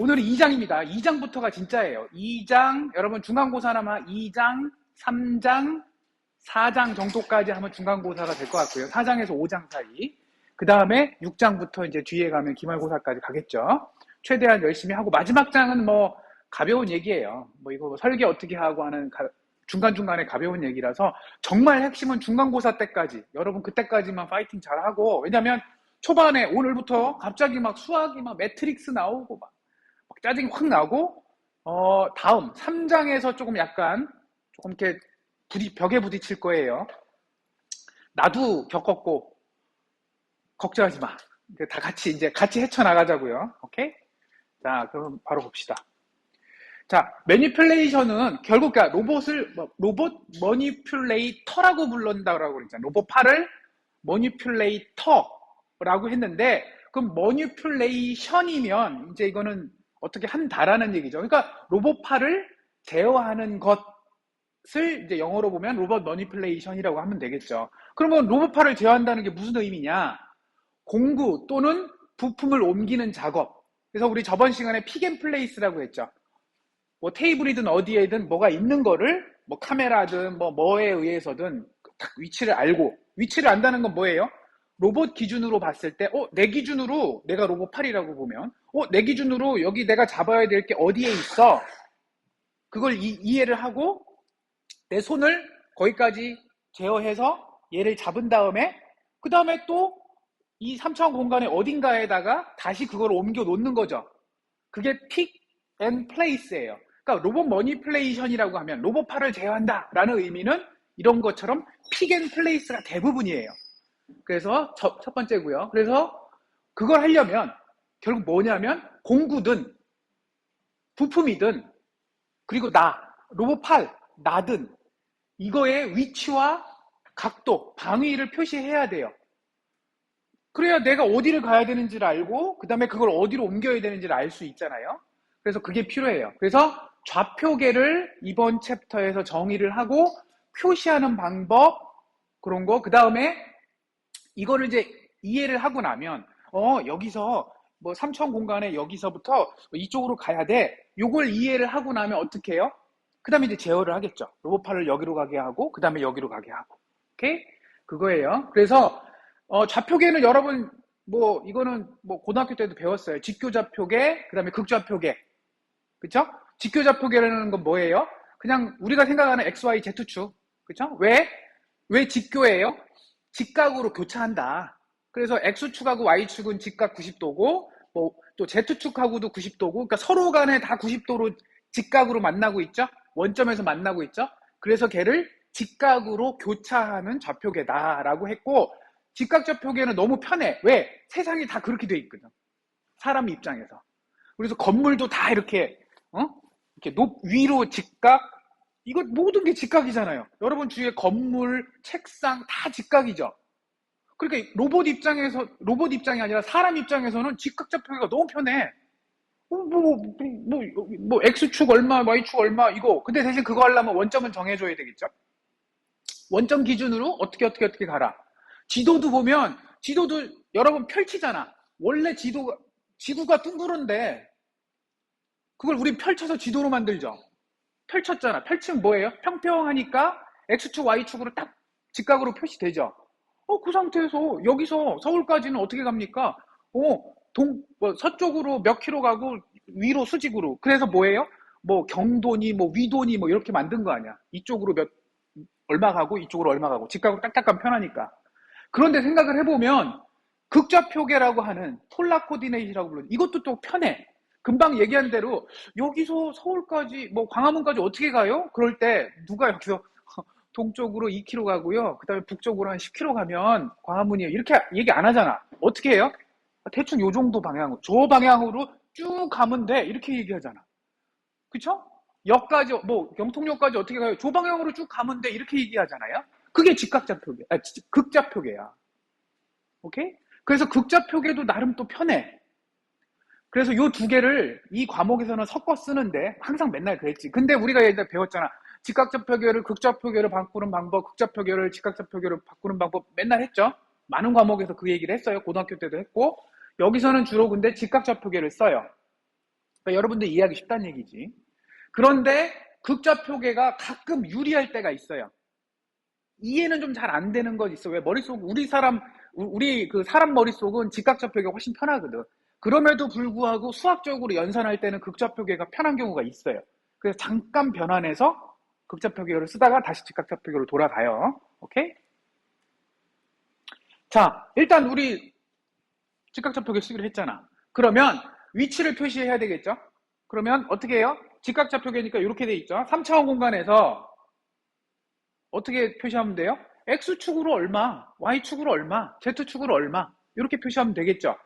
오늘은 2장입니다. 2장부터가 진짜예요. 2장, 여러분 중간고사나마 2장, 3장, 4장 정도까지 하면 중간고사가 될 것 같고요. 4장에서 5장 사이. 그 다음에 6장부터 이제 뒤에 가면 기말고사까지 가겠죠. 최대한 열심히 하고, 마지막 장은 뭐 가벼운 얘기예요. 뭐 이거 설계 어떻게 하고 하는 중간중간에 가벼운 얘기라서 정말 핵심은 중간고사 때까지, 여러분 그때까지만 파이팅 잘하고, 왜냐면 초반에 오늘부터 갑자기 막 수학이 막 매트릭스 나오고 막 짜증이 확 나고, 다음 3장에서 조금 이렇게 벽에 부딪힐 거예요. 나도 겪었고 걱정하지 마. 다 같이 헤쳐나가자고요. 오케이? 자, 그럼 바로 봅시다. 자, 매니플레이션은 결국 로봇 머니플레이터라고 불른다고 그랬잖아요. 로봇팔을 머니플레이터라고 했는데, 그럼 머니플레이션이면 이제 이거는 어떻게 한다라는 얘기죠. 그러니까 로봇팔을 제어하는 것을 이제 영어로 보면 로봇 머니플레이션이라고 하면 되겠죠. 그러면 로봇팔을 제어한다는 게 무슨 의미냐? 공구 또는 부품을 옮기는 작업. 그래서 우리 저번 시간에 픽앤플레이스라고 했죠. 뭐 테이블이든 어디에든 뭐가 있는 거를 뭐 카메라든 뭐에 의해서든 딱 위치를 안다는 건 뭐예요? 로봇 기준으로 봤을 때, 내 기준으로 내가 로봇 8이라고 보면, 내 기준으로 여기 내가 잡아야 될 게 어디에 있어? 그걸 이해를 하고 내 손을 거기까지 제어해서 얘를 잡은 다음에, 그 다음에 또 이 3차원 공간의 어딘가에다가 다시 그걸 옮겨 놓는 거죠. 그게 픽 앤 플레이스예요. 그러니까 로봇 머니플레이션이라고 하면 로봇팔을 제어한다 라는 의미는 이런 것처럼 픽 앤 플레이스가 대부분이에요. 그래서 첫 번째고요. 그래서 그걸 하려면 결국 뭐냐면 공구든 부품이든, 그리고 로봇팔 나든 이거의 위치와 각도, 방위를 표시해야 돼요. 그래야 내가 어디를 가야 되는지를 알고 그 다음에 그걸 어디로 옮겨야 되는지를 알 수 있잖아요. 그래서 그게 필요해요. 그래서 좌표계를 이번 챕터에서 정의를 하고 표시하는 방법, 그런 거, 그 다음에 이거를 이제 이해를 하고 나면 여기서 뭐 3차원 공간에 여기서부터 이쪽으로 가야 돼. 요걸 이해를 하고 나면 어떻게 해요? 그 다음에 이제 제어를 하겠죠. 로봇팔을 여기로 가게 하고 그 다음에 여기로 가게 하고. 오케이? 그거예요. 그래서 좌표계는 여러분 이거는 고등학교 때도 배웠어요. 직교좌표계, 그 다음에 극좌표계. 그쵸? 직교좌표계라는 건 뭐예요? 그냥 우리가 생각하는 XY Z축. 그쵸? 왜 직교예요? 직각으로 교차한다. 그래서 X축하고 Y축은 직각 90도고, 또 Z축하고도 90도고, 그러니까 서로 간에 다 90도로 직각으로 만나고 있죠? 원점에서 만나고 있죠? 그래서 걔를 직각으로 교차하는 좌표계다라고 했고, 직각좌표계는 너무 편해. 왜? 세상이 다 그렇게 돼 있거든. 사람 입장에서. 그래서 건물도 다 이렇게 위로 직각, 이거 모든 게 직각이잖아요. 여러분 주위에 건물, 책상 다 직각이죠. 그러니까 로봇 입장이 아니라 사람 입장에서는 직각좌표계가 너무 편해. X축 얼마, Y축 얼마, 이거. 근데 대신 그거 하려면 원점은 정해줘야 되겠죠? 원점 기준으로 어떻게 가라. 지도도 보면, 지도도 여러분 펼치잖아. 원래 지구가 둥그런데, 그걸 우리 펼쳐서 지도로 만들죠. 펼쳤잖아. 펼치면 뭐예요? 평평하니까 X축, Y축으로 딱 직각으로 표시되죠. 그 상태에서 여기서 서울까지는 어떻게 갑니까? 서쪽으로 몇 킬로 가고 위로 수직으로. 그래서 뭐예요? 경도니 위도니 이렇게 만든 거 아니야. 이쪽으로 얼마 가고 이쪽으로 얼마 가고 직각으로 딱딱 가면 편하니까. 그런데 생각을 해보면 극좌표계라고 하는 폴라 코디네이트라고 부르는 이것도 또 편해. 금방 얘기한 대로 여기서 서울까지 광화문까지 어떻게 가요? 그럴 때 누가 여기서 동쪽으로 2km 가고요. 그 다음에 북쪽으로 한 10km 가면 광화문이에요. 이렇게 얘기 안 하잖아. 어떻게 해요? 대충 요 정도 방향으로, 저 방향으로 쭉 가면 돼. 이렇게 얘기하잖아. 그쵸? 역까지, 영통역까지 어떻게 가요? 저 방향으로 쭉 가면 돼. 이렇게 얘기하잖아요. 그게 극좌표계야. 오케이? 그래서 극좌표계도 나름 또 편해. 그래서 요 두 개를 이 과목에서는 섞어 쓰는데 항상 맨날 그랬지. 근데 우리가 예전에 배웠잖아. 직각좌표계를 극좌표계로 바꾸는 방법, 극좌표계를 직각좌표계로 바꾸는 방법 맨날 했죠. 많은 과목에서 그 얘기를 했어요. 고등학교 때도 했고. 여기서는 주로 근데 직각좌표계를 써요. 그러니까 여러분들 이해하기 쉽다는 얘기지. 그런데 극좌표계가 가끔 유리할 때가 있어요. 이해는 좀 잘 안 되는 건 있어. 왜 머릿속 우리 그 사람 머릿속은 직각좌표계가 훨씬 편하거든. 그럼에도 불구하고 수학적으로 연산할 때는 극좌표계가 편한 경우가 있어요. 그래서 잠깐 변환해서 극좌표계를 쓰다가 다시 직각좌표계로 돌아가요. 오케이? 자, 일단 우리 직각좌표계 쓰기로 했잖아. 그러면 위치를 표시해야 되겠죠? 그러면 어떻게 해요? 직각좌표계니까 이렇게 돼 있죠? 3차원 공간에서 어떻게 표시하면 돼요? X축으로 얼마, Y축으로 얼마, Z축으로 얼마 이렇게 표시하면 되겠죠.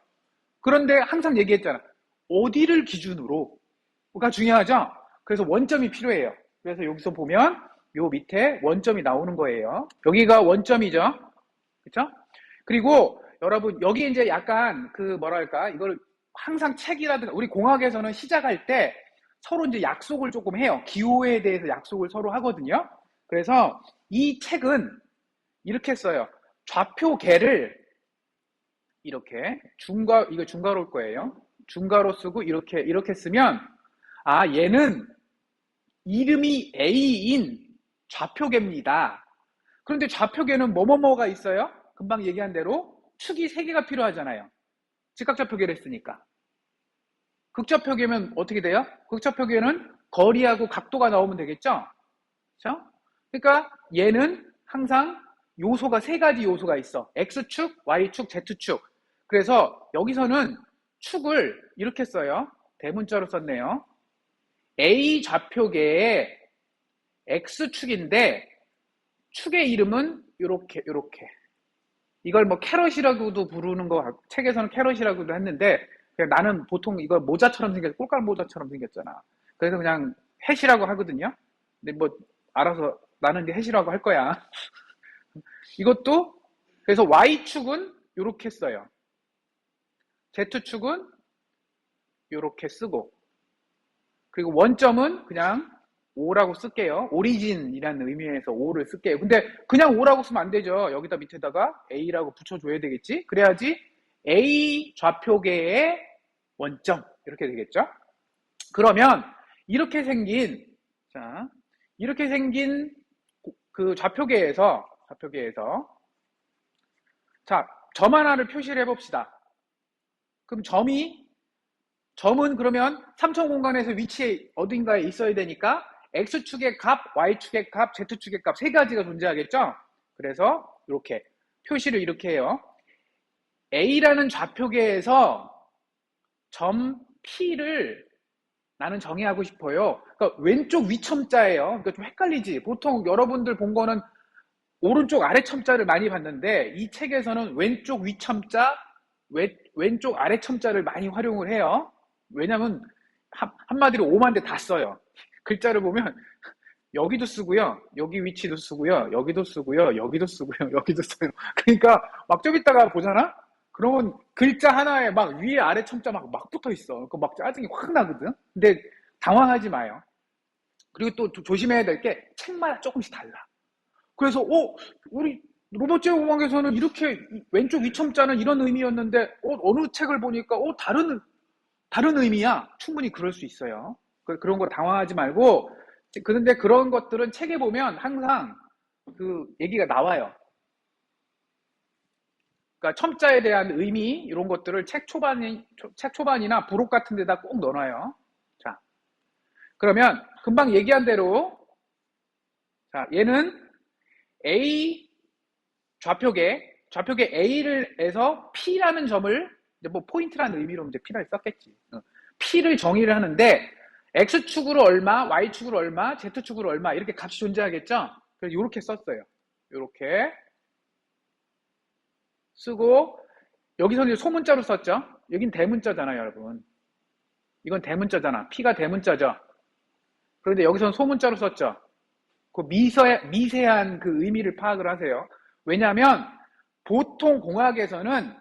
그런데 항상 얘기했잖아. 어디를 기준으로가 중요하죠. 그래서 원점이 필요해요. 그래서 여기서 보면 요 밑에 원점이 나오는 거예요. 여기가 원점이죠. 그렇죠? 그리고 여러분 여기 이제 약간 그 뭐랄까 이걸 항상 책이라든가 우리 공학에서는 시작할 때 서로 이제 약속을 조금 해요. 기호에 대해서 약속을 서로 하거든요. 그래서 이 책은 이렇게 써요. 좌표계를 이렇게 이거 중괄호일 거예요. 중괄호 쓰고 이렇게 쓰면 아 얘는 이름이 A인 좌표계입니다. 그런데 좌표계는 뭐뭐뭐가 있어요? 금방 얘기한 대로 축이 3개가 필요하잖아요. 직각좌표계를 했으니까. 극좌표계면 어떻게 돼요? 극좌표계는 거리하고 각도가 나오면 되겠죠? 그렇죠? 그러니까 얘는 항상 요소가 3가지 요소가 있어. X축, Y축, Z축. 그래서 여기서는 축을 이렇게 써요. 대문자로 썼네요. A 좌표계의 X축인데 축의 이름은 요렇게 이걸 뭐 캐럿이라고도 부르는 거 책에서는 캐럿이라고도 했는데 그냥 나는 보통 이걸 모자처럼 생겼 꼴깔 모자처럼 생겼잖아. 그래서 그냥 햇이라고 하거든요. 근데 뭐 알아서 나는 이제 햇이라고 할 거야. 이것도 그래서 Y축은 요렇게 써요. Z축은 요렇게 쓰고 그리고 원점은 그냥 O라고 쓸게요. 오리진이라는 의미에서 O를 쓸게요. 근데 그냥 O라고 쓰면 안 되죠. 여기다 밑에다가 A라고 붙여줘야 되겠지. 그래야지 A 좌표계의 원점 이렇게 되겠죠. 그러면 이렇게 생긴 그 좌표계에서 자, 점 하나를 표시를 해봅시다. 그럼 점은 그러면 3천 공간에서 위치에 어딘가에 있어야 되니까 X축의 값, Y축의 값, Z축의 값 3가지가 존재하겠죠? 그래서 이렇게 표시를 이렇게 해요. A라는 좌표계에서 점 P를 나는 정의하고 싶어요. 그러니까 왼쪽 위첨자예요. 그러니까 좀 헷갈리지. 보통 여러분들 본 거는 오른쪽 아래 첨자를 많이 봤는데 이 책에서는 왼쪽 위첨자, 왼쪽 아래 첨자를 많이 활용을 해요. 왜냐면 한마디로 5만 대 다 써요. 글자를 보면 여기도 쓰고요. 여기 위치도 쓰고요. 여기도 쓰고요. 여기도 쓰고요. 여기도 써요. 그러니까 막 좀 있다가 보잖아? 그러면 글자 하나에 막 위에 아래 첨자 막 붙어 있어. 그 막 짜증이 확 나거든? 근데 당황하지 마요. 그리고 또 조심해야 될 게 책마다 조금씩 달라. 그래서 우리 로봇 제공학에서는 이렇게 왼쪽 위첨자는 이런 의미였는데 어느 책을 보니까 다른 의미야. 충분히 그럴 수 있어요. 그런 거 당황하지 말고 그런데 그런 것들은 책에 보면 항상 그 얘기가 나와요. 그러니까 첨자에 대한 의미 이런 것들을 책 초반이나 부록 같은 데다 꼭 넣어놔요. 자, 그러면 금방 얘기한 대로 자, 얘는 A 좌표계 A를 해서 P라는 점을 이제 뭐 포인트라는 의미로 이제 P를 썼겠지. P를 정의를 하는데 X축으로 얼마, Y축으로 얼마, Z축으로 얼마 이렇게 값이 존재하겠죠? 그래서 이렇게 썼어요. 이렇게 쓰고 여기서는 소문자로 썼죠? 여긴 대문자잖아요, 여러분. 이건 대문자잖아. P가 대문자죠. 그런데 여기서는 소문자로 썼죠. 그 미세한 그 의미를 파악을 하세요. 왜냐하면 보통 공학에서는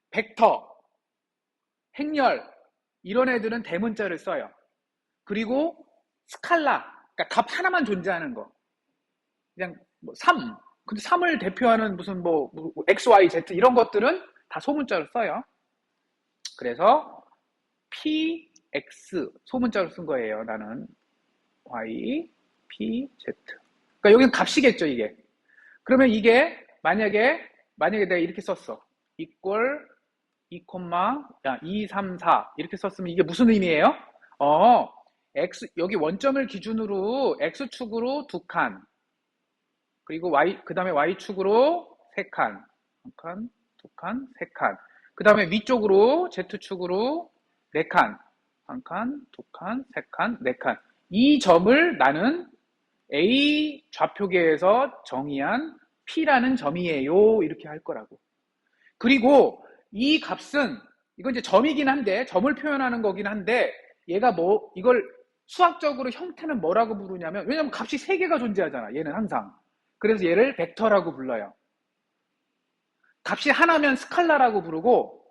벡터, 행렬 이런 애들은 대문자를 써요. 그리고 스칼라, 그러니까 값 하나만 존재하는 거. 그냥 뭐 3. 근데 3을 대표하는 무슨 뭐 X, Y, Z 이런 것들은 다 소문자로 써요. 그래서 P, X 소문자로 쓴 거예요. 나는 Y, P, Z. 그러니까 여기는 값이겠죠, 이게. 그러면 이게 만약에 내가 이렇게 썼어. equal 2, 2, 3, 4 이렇게 썼으면 이게 무슨 의미예요? 여기 원점을 기준으로 X축으로 2칸, 그리고 그 다음에 Y축으로 3칸, 1칸, 2칸, 3칸, 그 다음에 위쪽으로 Z축으로 4칸, 1칸, 2칸, 3칸, 4칸. 이 점을 나는 A 좌표계에서 정의한 P라는 점이에요. 이렇게 할 거라고. 그리고 이 값은, 이건 이제 점이긴 한데, 점을 표현하는 거긴 한데, 얘가 이걸 수학적으로 형태는 뭐라고 부르냐면, 왜냐면 값이 3개가 존재하잖아. 얘는 항상. 그래서 얘를 벡터라고 불러요. 값이 하나면 스칼라라고 부르고,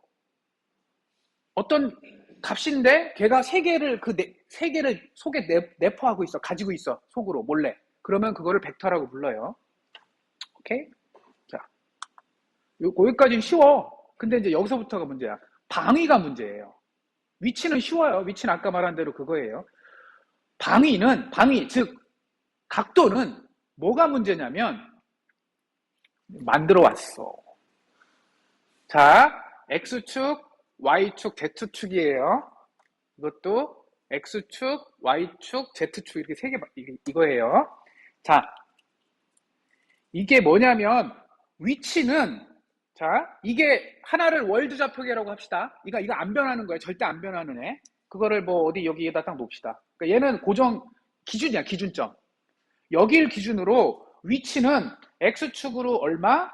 어떤 값인데 걔가 3개를 세 개를 속에 내포하고 있어. 가지고 있어. 속으로 몰래. 그러면 그거를 벡터라고 불러요. 오케이? 자, 여기까지는 쉬워. 근데 이제 여기서부터가 문제야. 방위가 문제예요. 위치는 쉬워요. 위치는 아까 말한 대로 그거예요. 방위, 즉 각도는 뭐가 문제냐면 만들어 왔어. 자, X축, Y축, Z축이에요. 이것도 X축, Y축, Z축 이렇게 3개 이거예요. 자, 이게 뭐냐면 위치는, 자, 이게 하나를 월드 좌표계라고 합시다. 이거 안 변하는 거예요. 절대 안 변하는 애. 그거를 뭐 어디 여기에다 딱 놓읍시다. 그러니까 얘는 고정 기준이야, 기준점. 여기를 기준으로 위치는 X축으로 얼마?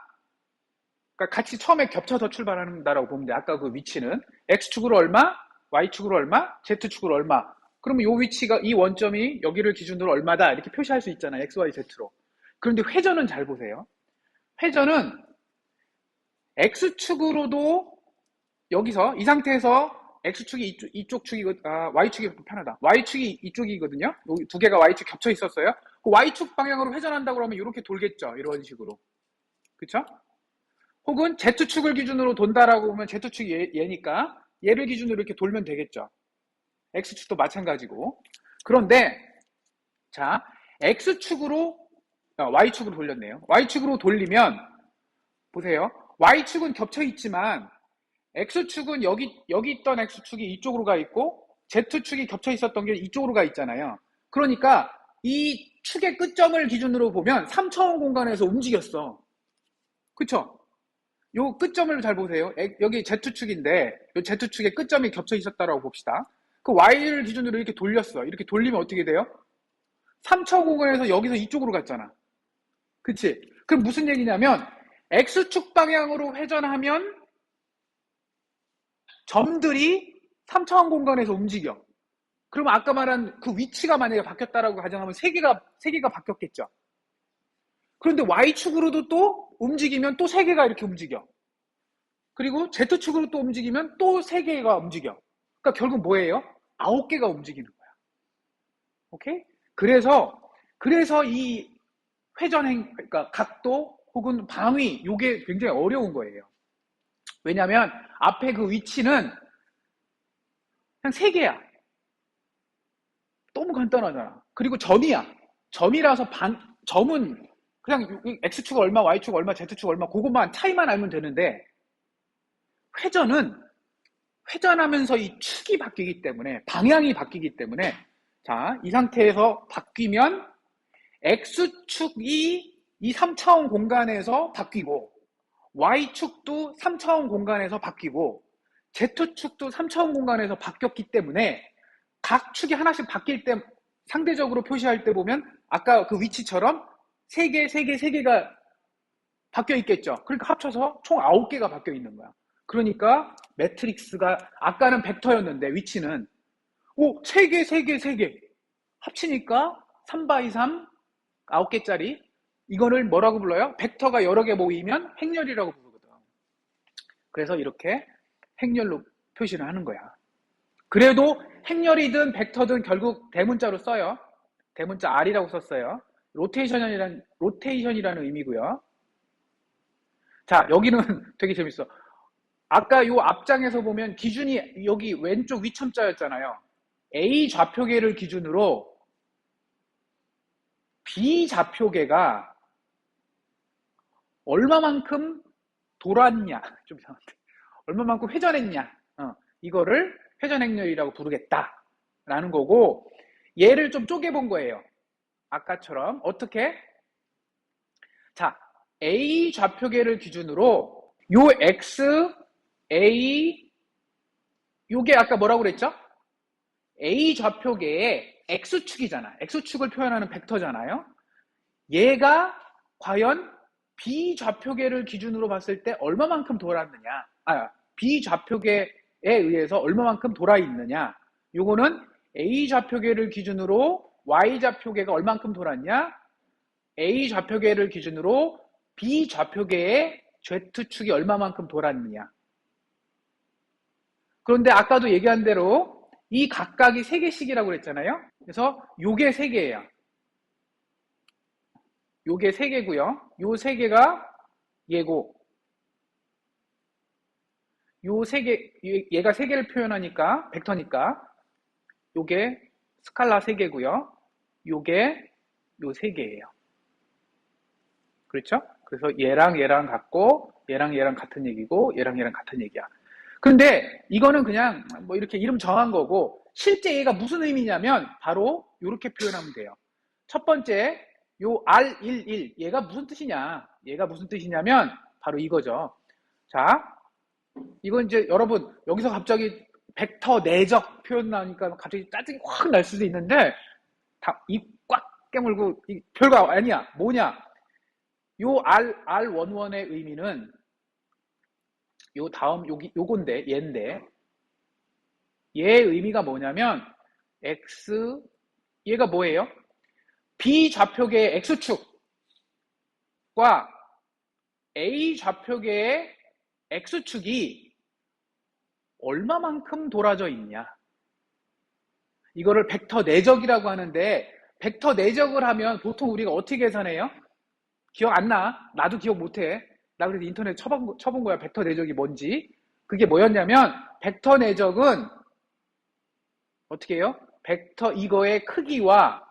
그러니까 같이 처음에 겹쳐서 출발한다라고 보면 돼. 아까 그 위치는 X축으로 얼마? Y축으로 얼마? Z축으로 얼마? 그러면 이 위치가, 이 원점이 여기를 기준으로 얼마다 이렇게 표시할 수 있잖아요. X, Y, Z로. 그런데 회전은 잘 보세요. 회전은 X축으로도 여기서 이 상태에서 X축이 이쪽 축이고, Y축이 편하다. Y축이 이쪽이거든요. 여기 두 개가 Y축 겹쳐 있었어요. 그 Y축 방향으로 회전한다고 그러면 이렇게 돌겠죠. 이런 식으로. 그쵸? 혹은 Z축을 기준으로 돈다라고 보면 Z축이 얘니까 얘를 기준으로 이렇게 돌면 되겠죠. X축도 마찬가지고. 그런데 자, Y축으로 돌렸네요. Y축으로 돌리면 보세요. Y축은 겹쳐 있지만 X축은 여기 있던 X축이 이쪽으로 가 있고 Z축이 겹쳐 있었던 게 이쪽으로 가 있잖아요. 그러니까 이 축의 끝점을 기준으로 보면 3차원 공간에서 움직였어. 그쵸? 요 끝점을 잘 보세요. 여기 Z축인데 요 Z축의 끝점이 겹쳐 있었다라고 봅시다. 그 Y를 기준으로 이렇게 돌렸어. 이렇게 돌리면 어떻게 돼요? 3차원 공간에서 여기서 이쪽으로 갔잖아. 그치? 그럼 무슨 얘기냐면 X축 방향으로 회전하면 점들이 3차원 공간에서 움직여. 그럼 아까 말한 그 위치가 만약에 바뀌었다라고 가정하면 세 개가 바뀌었겠죠. 그런데 Y축으로도 또 움직이면 또 3개가 이렇게 움직여. 그리고 Z축으로 또 움직이면 또 3개가 움직여. 그러니까 결국 뭐예요? 9개가 움직이는 거야. 오케이? 그래서 이 그러니까 각도 혹은 방위, 요게 굉장히 어려운 거예요. 왜냐면 앞에 그 위치는 그냥 3개야. 너무 간단하잖아. 그리고 점이야. 점이라서 점은 그냥 X축 얼마, Y축 얼마, Z축 얼마, 그것만 차이만 알면 되는데, 회전하면서 이 축이 바뀌기 때문에, 방향이 바뀌기 때문에, 자, 이 상태에서 바뀌면 X축이 이 3차원 공간에서 바뀌고, Y축도 3차원 공간에서 바뀌고, Z축도 3차원 공간에서 바뀌었기 때문에, 각 축이 하나씩 바뀔 때, 상대적으로 표시할 때 보면, 아까 그 위치처럼 3개가 바뀌어 있겠죠. 그러니까 합쳐서 총 9개가 바뀌어 있는 거야. 그러니까 매트릭스가, 아까는 벡터였는데 위치는 3개 합치니까 3x3 9개짜리, 이거를 뭐라고 불러요? 벡터가 여러 개 모이면 행렬이라고 부르거든. 그래서 이렇게 행렬로 표시를 하는 거야. 그래도 행렬이든 벡터든 결국 대문자로 써요. 대문자 R이라고 썼어요. 로테이션이라는 의미고요. 자, 여기는 되게 재밌어. 아까 요 앞장에서 보면 기준이 여기 왼쪽 위첨자였잖아요. A 좌표계를 기준으로 B 좌표계가 얼마만큼 돌았냐, 좀 이상한데, 얼마만큼 회전했냐, 이거를 회전행렬이라고 부르겠다라는 거고, 얘를 좀 쪼개본 거예요. 아까처럼 어떻게? 자, A 좌표계를 기준으로 요 X, A, 요게 아까 뭐라고 그랬죠? A 좌표계의 X축이잖아. X축을 표현하는 벡터잖아요. 얘가 과연 B 좌표계를 기준으로 봤을 때 얼마만큼 돌았느냐, B 좌표계에 의해서 얼마만큼 돌아 있느냐, 요거는 A 좌표계를 기준으로 Y 좌표계가 얼만큼 돌았냐, A 좌표계를 기준으로 B 좌표계의 Z축이 얼마만큼 돌았느냐. 그런데 아까도 얘기한 대로 이 각각이 3개씩이라고 그랬잖아요. 그래서 요게 3개예요. 요게 3개고요. 요 3개가 얘고, 요 3개, 얘가 3개를 표현하니까, 벡터니까, 요게 스칼라 3개고요. 요게 요 3개예요. 그렇죠? 그래서 얘랑 얘랑 같고, 얘랑 얘랑 같은 얘기고, 얘랑 얘랑 같은 얘기야. 근데 이거는 그냥 뭐 이렇게 이름 정한 거고, 실제 얘가 무슨 의미냐면 바로 이렇게 표현하면 돼요. 첫 번째 요 R11 얘가 무슨 뜻이냐, 얘가 무슨 뜻이냐면 바로 이거죠. 자, 이건 이제 여러분 여기서 갑자기 벡터 내적 표현 나오니까 갑자기 짜증이 확 날 수도 있는데, 다 입 꽉 깨물고, 별거 아니야. 뭐냐, 요 R11의 의미는 요 다음 요건데, 얘인데, 얘의 의미가 뭐냐면 X, 얘가 뭐예요? B 좌표계의 X축과 A 좌표계의 X축이 얼마만큼 돌아져 있냐, 이거를 벡터 내적이라고 하는데, 벡터 내적을 하면 보통 우리가 어떻게 계산해요? 기억 안 나? 나도 기억 못해. 나 그래서 인터넷 쳐본 거야, 벡터 내적이 뭔지. 그게 뭐였냐면, 벡터 내적은 어떻게 해요? 벡터 이거의 크기와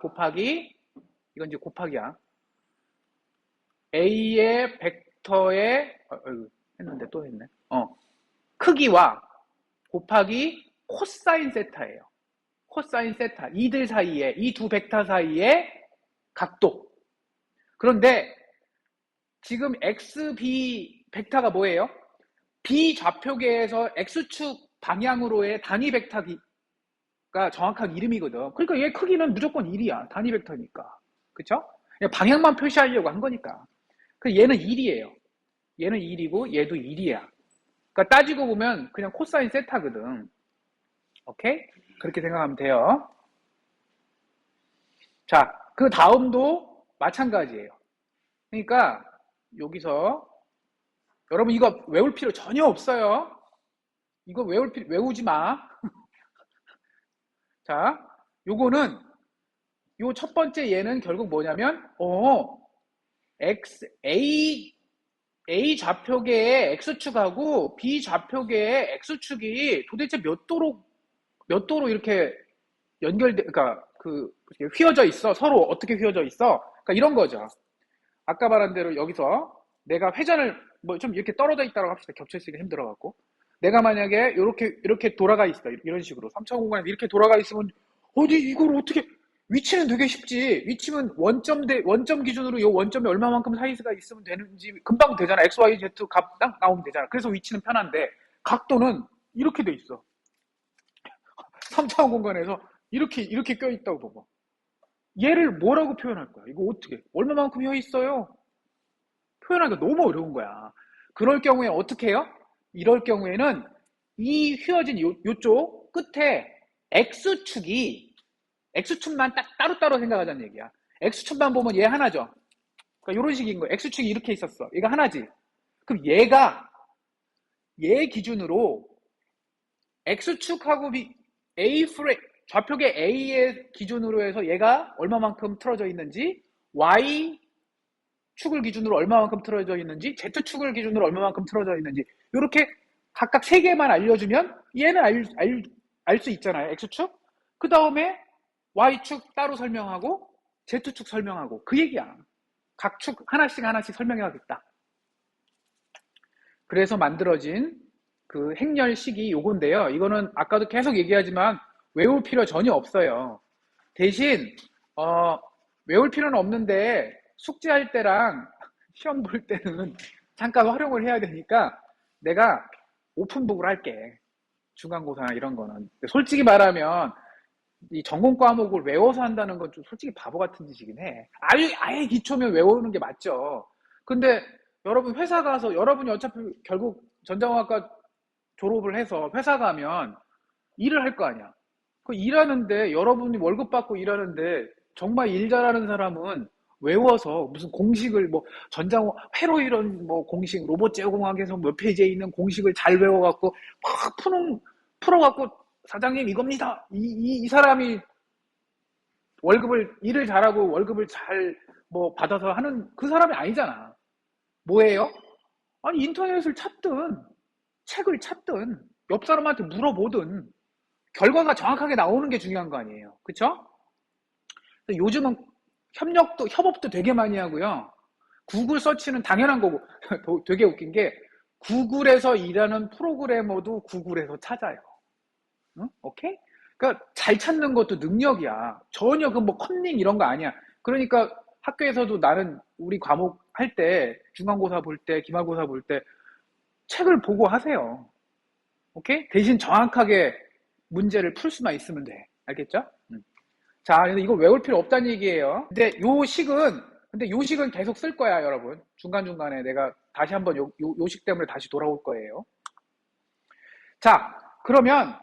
곱하기, 이건 이제 곱하기야. A의 벡터의 했는데 또 했네. 크기와 곱하기 코사인 세타예요. 코사인 세타. 이들 사이에, 이 두 벡터 사이의 각도. 그런데 지금 XB 벡터가 뭐예요? B 좌표계에서 X축 방향으로의 단위 벡터가 정확한 이름이거든. 그러니까 얘 크기는 무조건 1이야. 단위 벡터니까. 그쵸? 방향만 표시하려고 한 거니까. 그 얘는 1이에요. 얘는 1이고 얘도 1이야. 그러니까 따지고 보면 그냥 코사인 세타거든. 오케이? 그렇게 생각하면 돼요. 자, 그 다음도 마찬가지예요. 그러니까 여기서 여러분 이거 외울 필요 전혀 없어요. 이거 외우지 마. 자, 요거는 요 첫 번째 얘는 결국 뭐냐면 A 좌표계의 X축하고 B 좌표계의 X축이 도대체 몇 도로 이렇게 그러니까 휘어져 있어. 서로 어떻게 휘어져 있어. 그러니까 이런 거죠. 아까 말한 대로 여기서 내가 회전을 뭐 좀 이렇게 떨어져 있다고 합시다. 겹쳐 있으니까 힘들어갖고. 내가 만약에 이렇게 돌아가 있어. 이런 식으로 3차 공간에서 이렇게 돌아가 있으면 이걸 어떻게, 위치는 되게 쉽지. 위치는 원점 기준으로 이 원점이 얼마만큼 사이즈가 있으면 되는지 금방 되잖아. X, Y, Z 값 딱 나오면 되잖아. 그래서 위치는 편한데, 각도는 이렇게 돼 있어. 3차원 공간에서 이렇게 껴있다고 봐봐. 얘를 뭐라고 표현할 거야? 이거 어떻게, 얼마만큼 휘어 있어요? 표현하기가 너무 어려운 거야. 그럴 경우에 어떻게 해요? 이럴 경우에는 이 휘어진 요쪽 끝에 X축만 딱 따로따로 생각하자는 얘기야. X축만 보면 얘 하나죠. 그러니까 이런 식인 거야. X축이 이렇게 있었어. 얘가 하나지. 그럼 얘 기준으로 X축하고 좌표계 A의 기준으로 해서 얘가 얼마만큼 틀어져 있는지, Y축을 기준으로 얼마만큼 틀어져 있는지, Z축을 기준으로 얼마만큼 틀어져 있는지, 이렇게 각각 3개만 알려주면 얘는 알 수 있잖아요. X축. 그 다음에 Y축 따로 설명하고 Z축 설명하고 그 얘기야. 각 축 하나씩 하나씩 설명해야겠다. 그래서 만들어진 그 행렬식이 요건데요. 이거는 아까도 계속 얘기하지만 외울 필요 전혀 없어요. 대신 외울 필요는 없는데 숙제할 때랑 시험 볼 때는 잠깐 활용을 해야 되니까 내가 오픈북을 할게. 중간고사나 이런 거는. 솔직히 말하면 이 전공 과목을 외워서 한다는 건 좀 솔직히 바보 같은 짓이긴 해. 아예 기초면 외우는 게 맞죠. 근데 여러분 회사 가서 여러분이 어차피 결국 전자공학과 졸업을 해서 회사 가면 일을 할 거 아니야. 그 일하는데 여러분이 월급 받고 일하는데 정말 일 잘하는 사람은 외워서 무슨 공식을 뭐 전자공 회로 이런 뭐 공식 로봇 제어공학에서 몇 페이지에 있는 공식을 잘 외워갖고 막 풀어갖고 사장님 이겁니다. 이 사람이 일을 잘하고 월급을 잘 뭐 받아서 하는 그 사람이 아니잖아. 뭐예요? 아니 인터넷을 찾든 책을 찾든 옆 사람한테 물어보든 결과가 정확하게 나오는 게 중요한 거 아니에요. 그쵸? 요즘은 협업도 되게 많이 하고요. 구글 서치는 당연한 거고 되게 웃긴 게 구글에서 일하는 프로그래머도 구글에서 찾아요. 응? 오케이? 그러니까 잘 찾는 것도 능력이야. 전혀 그 뭐 컨닝 이런 거 아니야. 그러니까 학교에서도 나는 우리 과목 할 때 중간고사 볼 때 기말고사 볼 때 책을 보고 하세요. 오케이? 대신 정확하게 문제를 풀 수만 있으면 돼. 알겠죠? 자, 그래서 이거 외울 필요 없다는 얘기예요. 근데 요 식은 계속 쓸 거야, 여러분. 중간중간에 내가 다시 한번 요 식 때문에 다시 돌아올 거예요. 자, 그러면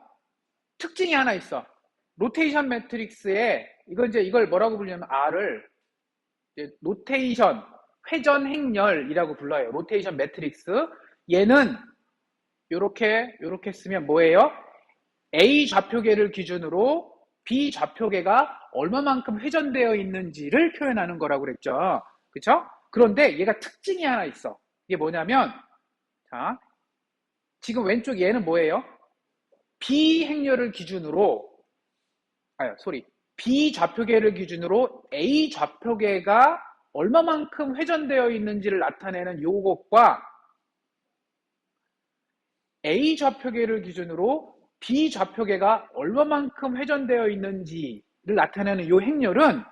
특징이 하나 있어. 로테이션 매트릭스에 이걸 뭐라고 불리냐면 R을 이제 로테이션 회전 행렬이라고 불러요. 로테이션 매트릭스. 얘는 요렇게 쓰면 뭐예요? A 좌표계를 기준으로 B 좌표계가 얼마만큼 회전되어 있는지를 표현하는 거라고 그랬죠. 그쵸? 그런데 얘가 특징이 하나 있어. 이게 뭐냐면, 자, 지금 왼쪽 얘는 뭐예요? B 행렬을 기준으로, B 좌표계를 기준으로 A 좌표계가 얼마만큼 회전되어 있는지를 나타내는 요것과 A 좌표계를 기준으로 B 좌표계가 얼마만큼 회전되어 있는지를 나타내는 요 행렬은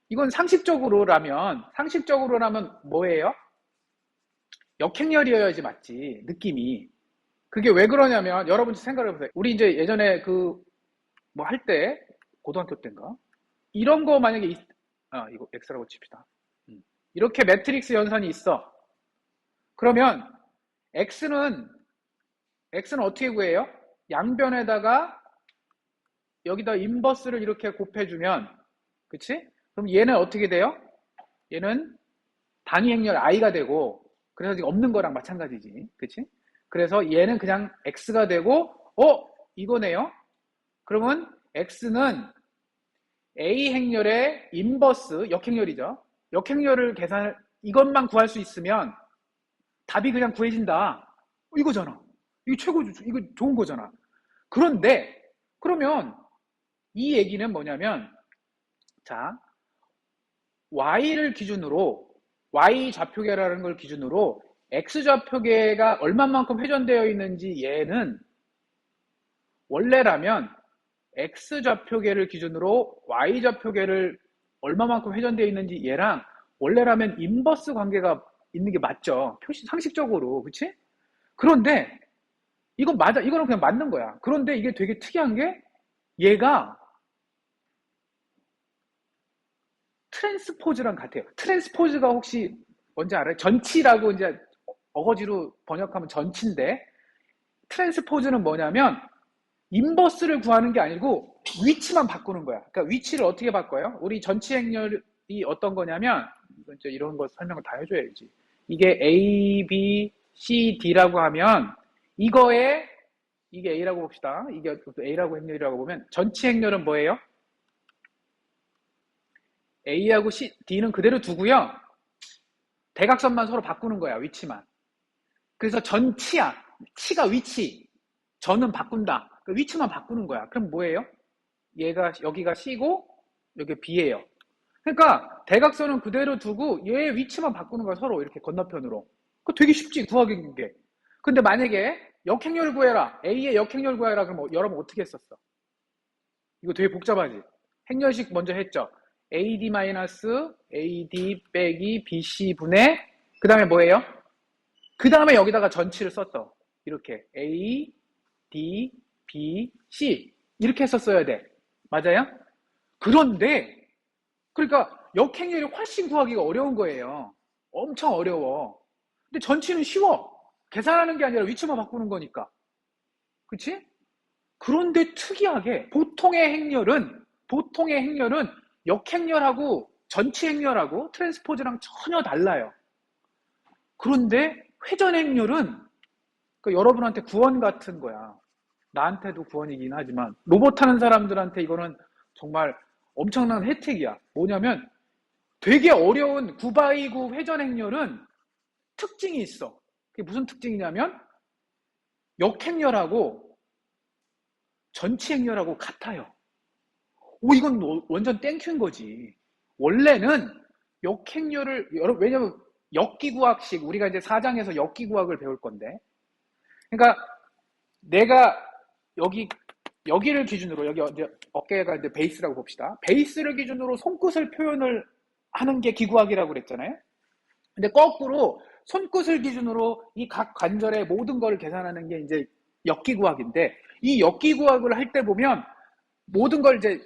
이건 상식적으로라면 뭐예요? 역행렬이어야지 맞지 느낌이. 그게 왜 그러냐면 여러분 생각을 해보세요. 우리 이제 예전에 그 뭐 할 때 고등학교 때인가 이런 거 만약에 이거 X라고 칩시다. 이렇게 매트릭스 연산이 있어. 그러면 X는 어떻게 구해요? 양변에다가 여기다 인버스를 이렇게 곱해주면, 그치? 그럼 얘는 어떻게 돼요? 얘는 단위 행렬 i가 되고, 그래서 지금 없는 거랑 마찬가지지, 그치? 그래서 얘는 그냥 x가 되고, 이거네요? 그러면 x는 a 행렬의 인버스, 역행렬이죠. 역행렬을 이것만 구할 수 있으면 답이 그냥 구해진다. 이거잖아. 이거 최고죠. 이거 좋은 거잖아. 그런데 그러면 이 얘기는 뭐냐면 자 y를 기준으로 y 좌표계라는 걸 기준으로 x 좌표계가 얼마만큼 회전되어 있는지 얘는 원래라면 x 좌표계를 기준으로 y 좌표계를 얼마만큼 회전되어 있는지 얘랑 원래라면 인버스 관계가 있는 게 맞죠. 상식적으로. 그치? 그런데 이건 맞아. 이거는 그냥 맞는 거야. 그런데 이게 되게 특이한 게 얘가 트랜스포즈랑 같아요. 트랜스포즈가 혹시 뭔지 알아요? 전치라고 이제 어거지로 번역하면 전치인데 트랜스포즈는 뭐냐면 인버스를 구하는 게 아니고 위치만 바꾸는 거야. 그러니까 위치를 어떻게 바꿔요? 우리 전치 행렬이 어떤 거냐면 이제 이런 거 설명을 다 해줘야지. 이게 A, B, C, D라고 하면 이게 A라고 봅시다. 이게 A라고 행렬이라고 보면 전치 행렬은 뭐예요? A하고 D는 그대로 두고요. 대각선만 서로 바꾸는 거야. 위치만. 그래서 전치야. 치가 위치. 전은 바꾼다. 그러니까 위치만 바꾸는 거야. 그럼 뭐예요? 얘가 여기가 C고 여기 B예요. 그러니까 대각선은 그대로 두고 얘 위치만 바꾸는 거야. 서로 이렇게 건너편으로. 그거 되게 쉽지 구하기 게. 근데 만약에 역행렬 구해라. A의 역행렬 구해라. 그럼 여러분 어떻게 했었어? 이거 되게 복잡하지? 행렬식 먼저 했죠. AD-AD 빼기 BC 분의 그 다음에 뭐예요? 그 다음에 여기다가 전치를 썼어. 이렇게 A, D, B, C 이렇게 했었어야 돼. 맞아요? 그런데 그러니까 역행렬이 훨씬 구하기가 어려운 거예요. 엄청 어려워. 근데 전치는 쉬워. 계산하는 게 아니라 위치만 바꾸는 거니까. 그치? 그런데 특이하게 보통의 행렬은 역행렬하고 전치 행렬하고 트랜스포즈랑 전혀 달라요. 그런데 회전 행렬은 여러분한테 구원 같은 거야. 나한테도 구원이긴 하지만 로봇 하는 사람들한테 이거는 정말 엄청난 혜택이야. 뭐냐면 되게 어려운 9x9 회전 행렬은 특징이 있어. 그게 무슨 특징이냐면 역행렬하고 전치 행렬하고 같아요. 오, 이건 완전 땡큐인 거지. 원래는 역행렬을, 왜냐면 역기구학식, 우리가 이제 4장에서 역기구학을 배울 건데. 그러니까 내가 여기를 기준으로, 여기 어깨가 이제 베이스라고 봅시다. 베이스를 기준으로 손끝을 표현을 하는 게 기구학이라고 그랬잖아요. 근데 거꾸로 손끝을 기준으로 이 각 관절의 모든 걸 계산하는 게 이제 역기구학인데, 이 역기구학을 할 때 보면 모든 걸 이제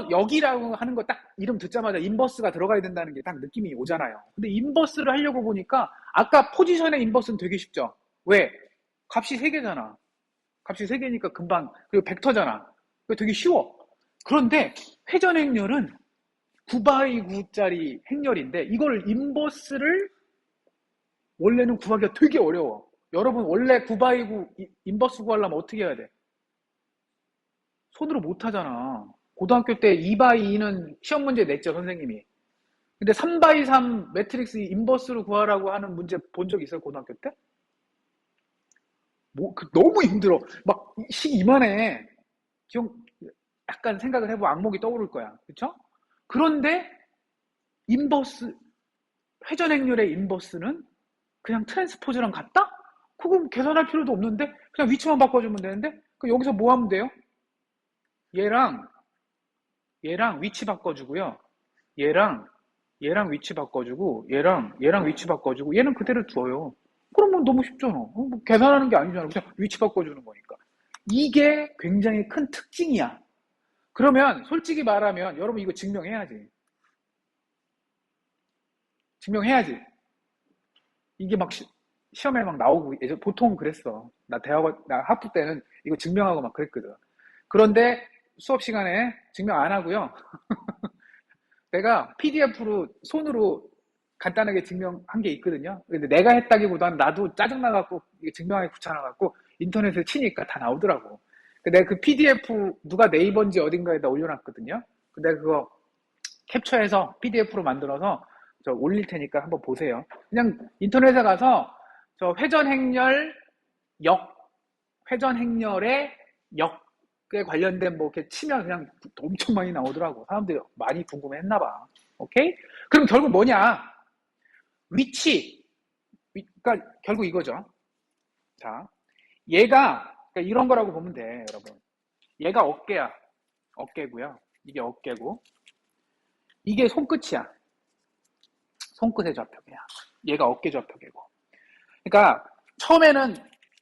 여기라고 하는 거 딱 이름 듣자마자 인버스가 들어가야 된다는 게 딱 느낌이 오잖아요. 근데 인버스를 하려고 보니까 아까 포지션의 인버스는 되게 쉽죠. 왜? 값이 3개잖아. 값이 3개니까 금방, 그리고 벡터잖아. 그게 되게 쉬워. 그런데 회전 행렬은 9x9짜리 행렬인데 이걸 인버스를 원래는 구하기가 되게 어려워. 여러분 원래 9x9 인버스 구하려면 어떻게 해야 돼? 손으로 못 하잖아. 고등학교 때 2x2는 시험 문제 냈죠, 선생님이. 근데 3x3 매트릭스 인버스로 구하라고 하는 문제 본 적 있어요, 고등학교 때? 너무 힘들어. 막, 식 이만해. 약간 생각을 해보면 악몽이 떠오를 거야. 그쵸? 그런데, 회전 행렬의 인버스는 그냥 트랜스포즈랑 같다? 그건 계산할 필요도 없는데? 그냥 위치만 바꿔주면 되는데? 그럼 여기서 뭐 하면 돼요? 얘랑 위치 바꿔주고요. 얘랑 위치 바꿔주고 얘랑 위치 바꿔주고 얘는 그대로 둬요. 그러면 너무 쉽잖아. 뭐 계산하는 게 아니잖아. 그냥 위치 바꿔주는 거니까. 이게 굉장히 큰 특징이야. 그러면 솔직히 말하면 여러분 이거 증명해야지. 증명해야지. 이게 막 시험에 막 나오고 보통 그랬어. 나 학부 때는 이거 증명하고 막 그랬거든. 그런데 수업 시간에 증명 안 하고요. 내가 PDF로 손으로 간단하게 증명한 게 있거든요. 근데 내가 했다기보다는 나도 짜증나갖고 증명하기 귀찮아갖고 인터넷에 치니까 다 나오더라고. 내가 그 PDF 누가 네이버인지 어딘가에다 올려놨거든요. 근데 그거 캡처해서 PDF로 만들어서 저 올릴 테니까 한번 보세요. 그냥 인터넷에 가서 저 회전 행렬의 역에 관련된 뭐 이렇게 치면 그냥 엄청 많이 나오더라고. 사람들이 많이 궁금해했나봐. 오케이? 그럼 결국 뭐냐? 위치. 그러니까 결국 이거죠. 자, 얘가 그러니까 이런 거라고 보면 돼, 여러분. 얘가 어깨야. 어깨고요. 이게 어깨고. 이게 손끝이야. 손끝의 좌표계야. 얘가 어깨 좌표계고. 그러니까 처음에는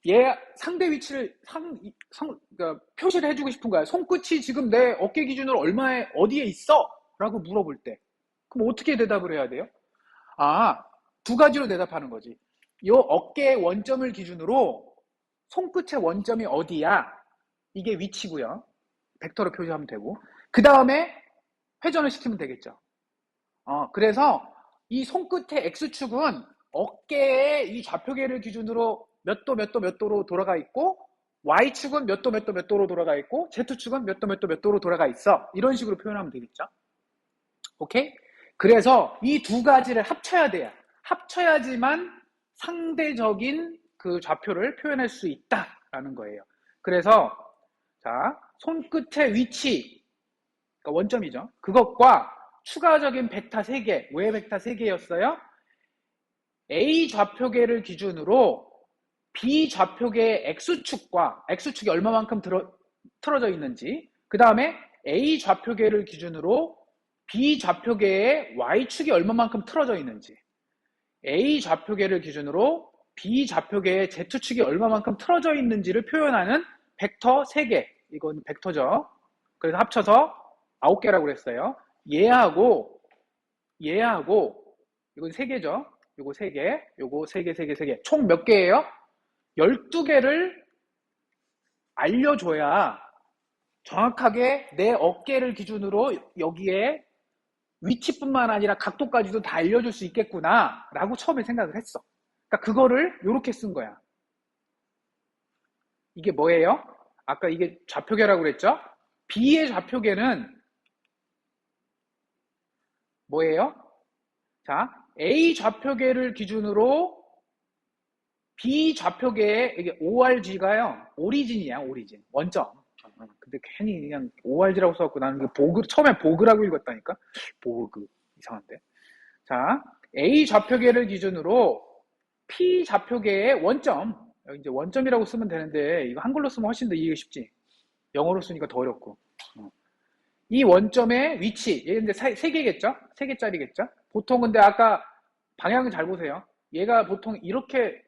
얘 상대 위치를 그러니까 표시를 해주고 싶은 거야. 손끝이 지금 내 어깨 기준으로 어디에 있어? 라고 물어볼 때. 그럼 어떻게 대답을 해야 돼요? 두 가지로 대답하는 거지. 요 어깨의 원점을 기준으로 손끝의 원점이 어디야? 이게 위치고요. 벡터로 표시하면 되고. 그 다음에 회전을 시키면 되겠죠. 그래서 이 손끝의 X축은 어깨의 이 좌표계를 기준으로 몇 도 몇 도 몇 도로 돌아가 있고 Y축은 몇 도 몇 도 몇 도로 돌아가 있고 Z축은 몇 도 몇 도 몇 도로 돌아가 있어. 이런 식으로 표현하면 되겠죠. 오케이? 그래서 이 두 가지를 합쳐야 돼요. 합쳐야지만 상대적인 그 좌표를 표현할 수 있다라는 거예요. 그래서 자, 손끝의 위치, 그러니까 원점이죠. 그것과 추가적인 벡터 3개, 왜 벡터 3개였어요? A 좌표계를 기준으로 B 좌표계의 X축과 X축이 얼마만큼 틀어져 있는지, 그 다음에 A 좌표계를 기준으로 B 좌표계의 Y축이 얼마만큼 틀어져 있는지, A 좌표계를 기준으로 B 좌표계의 Z축이 얼마만큼 틀어져 있는지를 표현하는 벡터 3개. 이건 벡터죠. 그래서 합쳐서 9개라고 그랬어요. 얘하고 이건 3개죠. 요거 3개, 요거 3개, 3개, 3개. 총 몇 개예요? 12개를 알려줘야 정확하게 내 어깨를 기준으로 여기에 위치뿐만 아니라 각도까지도 다 알려줄 수 있겠구나 라고 처음에 생각을 했어. 그러니까 그거를 이렇게 쓴 거야. 이게 뭐예요? 아까 이게 좌표계라고 그랬죠? B의 좌표계는 뭐예요? 자, A 좌표계를 기준으로 B 좌표계의 이게 ORG가요. 오리진이야, 오리진. 원점. 근데 괜히 그냥 ORG라고 써갖고 나는 처음에 보그라고 읽었다니까? 보그. 이상한데. 자, A 좌표계를 기준으로 P 좌표계의 원점. 여기 이제 원점이라고 쓰면 되는데, 이거 한글로 쓰면 훨씬 더 이해가 쉽지. 영어로 쓰니까 더 어렵고. 이 원점의 위치. 얘 근데 3개겠죠? 3개짜리겠죠? 보통 근데 아까 방향을 잘 보세요. 얘가 보통 이렇게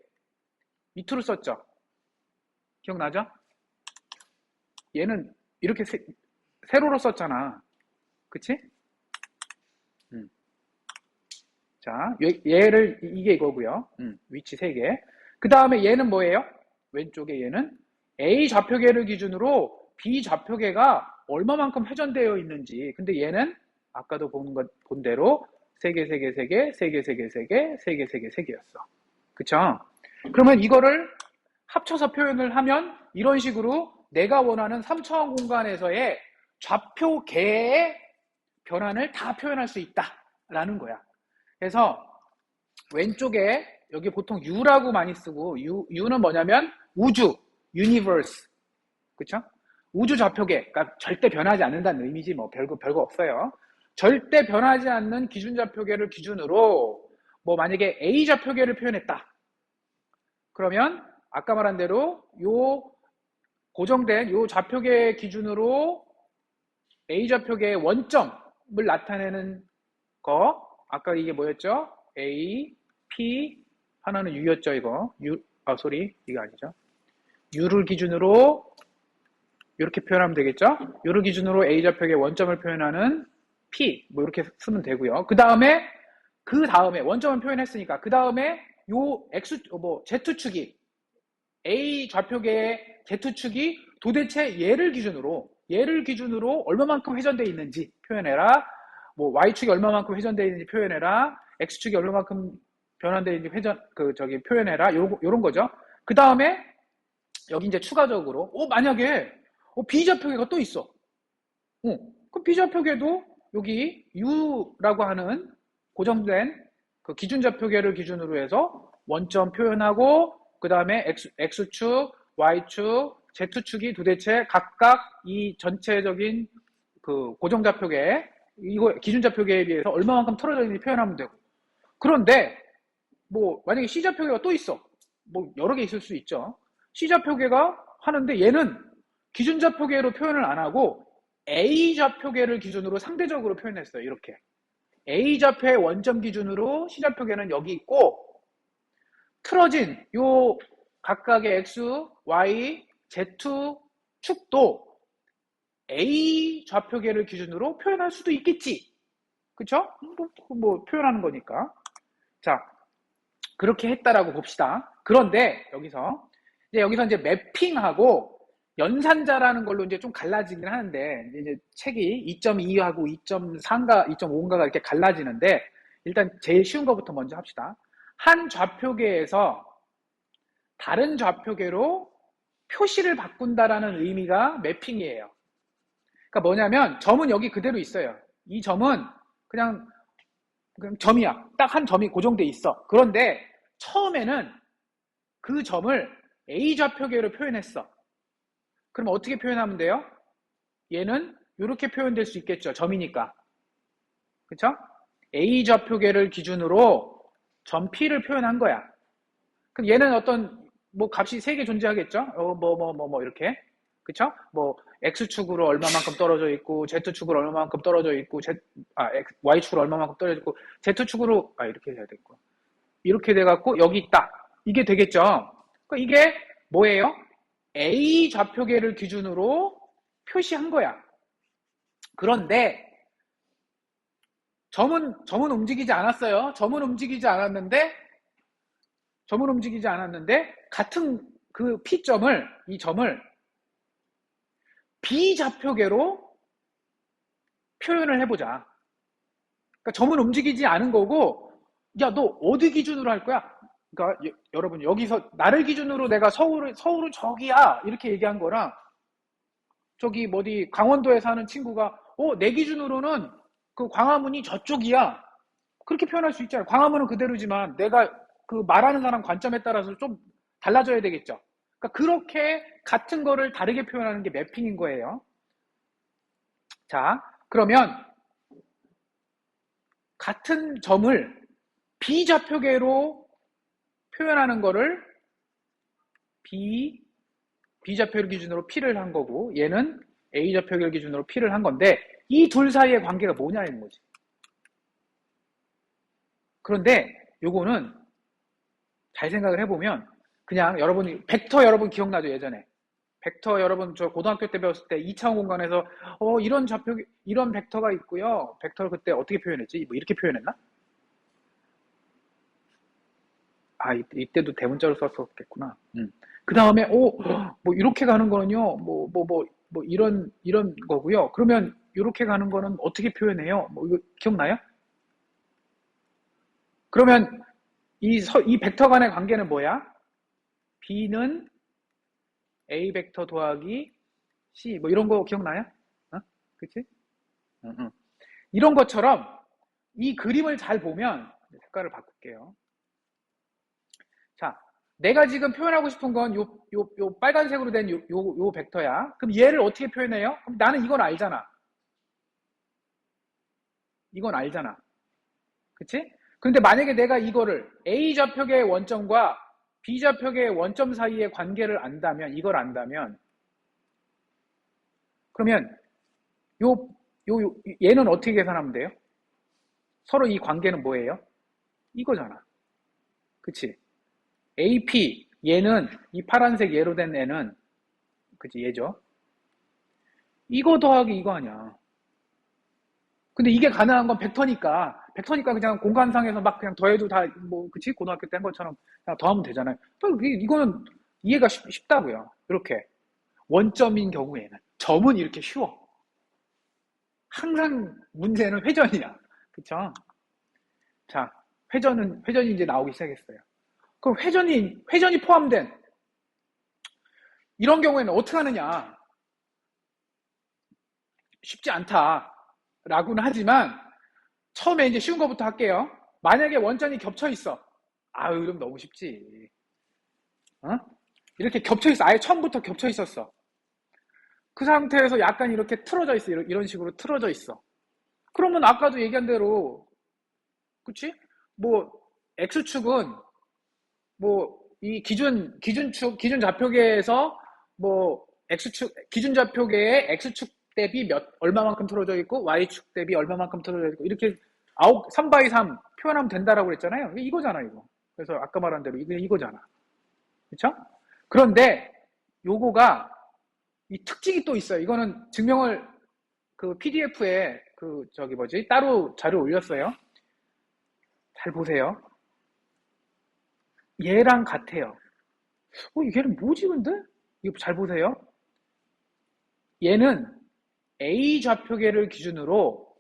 밑으로 썼죠? 기억나죠? 얘는 이렇게 세로로 썼잖아. 그치? 자, 얘를, 이게 이거고요. 위치 3개. 그 다음에 얘는 뭐예요? 왼쪽에 얘는 A 좌표계를 기준으로 B 좌표계가 얼마만큼 회전되어 있는지. 근데 얘는 아까도 본 대로 3개, 3개, 3개, 3개, 3개, 3개, 3개, 3개, 3개였어. 그쵸? 그러면 이거를 합쳐서 표현을 하면 이런 식으로 내가 원하는 3차원 공간에서의 좌표계의 변환을 다 표현할 수 있다라는 거야. 그래서 왼쪽에 여기 보통 U라고 많이 쓰고 U는 뭐냐면 우주, universe. 그쵸? 우주 좌표계, 그러니까 절대 변하지 않는다는 의미지 뭐 별거 없어요. 절대 변하지 않는 기준 좌표계를 기준으로 뭐 만약에 A 좌표계를 표현했다. 그러면 아까 말한 대로 요 고정된 요 좌표계 기준으로 A 좌표계의 원점을 나타내는 거. 아까 이게 뭐였죠? A, P, 하나는 U였죠, 이거. 이거 아니죠. U를 기준으로 이렇게 표현하면 되겠죠? U를 기준으로 A 좌표계의 원점을 표현하는 P, 뭐 이렇게 쓰면 되고요. 그 다음에 원점을 표현했으니까 그 다음에 요 Z축이 A 좌표계의 Z축이 도대체 얘를 기준으로 얼마만큼 회전되어 있는지 표현해라. 뭐 Y축이 얼마만큼 회전되어 있는지 표현해라. X축이 얼마만큼 변환되어 있는지 표현해라. 요런 거죠. 그 다음에 여기 이제 추가적으로 만약에 B 좌표계가 또 있어. 그 B 좌표계도 여기 U라고 하는 고정된 그 기준 좌표계를 기준으로 해서 원점 표현하고 그 다음에 X축, Y축, Z축이 도대체 각각 이 전체적인 그 고정 좌표계, 이거 기준 좌표계에 비해서 얼마만큼 틀어져 있는지 표현하면 되고. 그런데 뭐 만약에 C 좌표계가 또 있어. 뭐 여러 개 있을 수 있죠. C 좌표계가 하는데 얘는 기준 좌표계로 표현을 안 하고 A 좌표계를 기준으로 상대적으로 표현했어요. 이렇게. A 좌표의 원점 기준으로 C 좌표계는 여기 있고 틀어진 요 각각의 X, Y, Z 축도 A 좌표계를 기준으로 표현할 수도 있겠지. 그쵸? 뭐 표현하는 거니까. 자, 그렇게 했다라고 봅시다. 그런데 여기서 이제 매핑하고 연산자라는 걸로 이제 좀 갈라지긴 하는데 이제 책이 2.2하고 2.3가 2.5인가가 이렇게 갈라지는데 일단 제일 쉬운 것부터 먼저 합시다. 한 좌표계에서 다른 좌표계로 표시를 바꾼다라는 의미가 매핑이에요. 그러니까 뭐냐면 점은 여기 그대로 있어요. 이 점은 그냥 점이야. 딱 한 점이 고정돼 있어. 그런데 처음에는 그 점을 A 좌표계로 표현했어. 그럼 어떻게 표현하면 돼요? 얘는 이렇게 표현될 수 있겠죠. 점이니까. 그쵸? A 좌표계를 기준으로 점 P를 표현한 거야. 그럼 얘는 어떤 뭐 값이 3개 존재하겠죠? 이렇게. 그쵸? 뭐 X축으로 얼마만큼 떨어져 있고 Z축으로 얼마만큼 떨어져 있고 Y축으로 얼마만큼 떨어져 있고 Z축으로 이렇게 해야 되고 이렇게 돼갖고 여기 있다. 이게 되겠죠? 그러니까 이게 뭐예요? A 좌표계를 기준으로 표시한 거야. 그런데 점은 움직이지 않았어요. 점은 움직이지 않았는데 같은 그 P점을 이 점을 B 좌표계로 표현을 해보자. 그러니까 점은 움직이지 않은 거고, 야, 너 어디 기준으로 할 거야? 그러니까 여러분 여기서 나를 기준으로 내가 서울은 저기야 이렇게 얘기한 거랑 저기 어디 강원도에 사는 친구가 내 기준으로는 그 광화문이 저쪽이야 그렇게 표현할 수 있잖아요. 광화문은 그대로지만 내가 그 말하는 사람 관점에 따라서 좀 달라져야 되겠죠. 그러니까 그렇게 같은 거를 다르게 표현하는 게 매핑인 거예요. 자, 그러면 같은 점을 B좌표계로 표현하는 거를 B좌표를 기준으로 P를 한 거고 얘는 A좌표를 기준으로 P를 한 건데 이 둘 사이의 관계가 뭐냐는 거지. 그런데 요거는 잘 생각을 해보면 그냥 여러분 벡터 여러분 기억나죠? 예전에 벡터 여러분 저 고등학교 때 배웠을 때 2차원 공간에서 이런 좌표 이런 벡터가 있고요. 벡터를 그때 어떻게 표현했지? 뭐 이렇게 표현했나? 이때도 대문자로 썼었겠구나. 그 다음에 뭐 이렇게 가는 거는요. 뭐 이런 거고요. 그러면 이렇게 가는 거는 어떻게 표현해요? 뭐 이거 기억나요? 그러면 이 벡터 간의 관계는 뭐야? B는 A 벡터 더하기 C 뭐 이런 거 기억나요? 그치? 이런 것처럼 이 그림을 잘 보면 색깔을 바꿀게요. 자, 내가 지금 표현하고 싶은 건 요 빨간색으로 된 요 벡터야. 그럼 얘를 어떻게 표현해요? 그럼 나는 이건 알잖아. 그치? 근데 만약에 내가 이거를 A 좌표계의 원점과 B 좌표계의 원점 사이의 관계를 이걸 안다면 그러면 얘는 어떻게 계산하면 돼요? 서로 이 관계는 뭐예요? 이거잖아. 그치? AP, 얘는, 이 파란색 얘로 된 애는, 그치, 얘죠? 이거 더하기 이거 아니야. 근데 이게 가능한 건 벡터니까 그냥 공간상에서 막 그냥 더해도 다, 그치? 고등학교 때 한 것처럼 그냥 더하면 되잖아요. 이거는 이해가 쉽다고요. 이렇게. 원점인 경우에는. 점은 이렇게 쉬워. 항상 문제는 회전이야. 그쵸? 자, 회전이 이제 나오기 시작했어요. 그럼 회전이 포함된 이런 경우에는 어떻게 하느냐? 쉽지 않다라고는 하지만 처음에 이제 쉬운 것부터 할게요. 만약에 원점이 겹쳐 있어. 그럼 너무 쉽지. 이렇게 겹쳐 있어. 아예 처음부터 겹쳐 있었어. 그 상태에서 약간 이렇게 틀어져 있어. 이런 식으로 틀어져 있어. 그러면 아까도 얘기한 대로, 그치? X축은, 이 기준 좌표계에서, X축, 기준 좌표계에 X축 대비 얼마만큼 틀어져 있고, Y축 대비 얼마만큼 틀어져 있고, 이렇게 3x3 표현하면 된다라고 그랬잖아요. 이거잖아, 이거. 그래서 아까 말한 대로 이거잖아. 그쵸? 그런데, 요거가, 이 특징이 또 있어요. 이거는 증명을, PDF에, 따로 자료 올렸어요. 잘 보세요. 얘랑 같아요. 얘는 뭐지, 근데? 이거 잘 보세요. 얘는 A 좌표계를 기준으로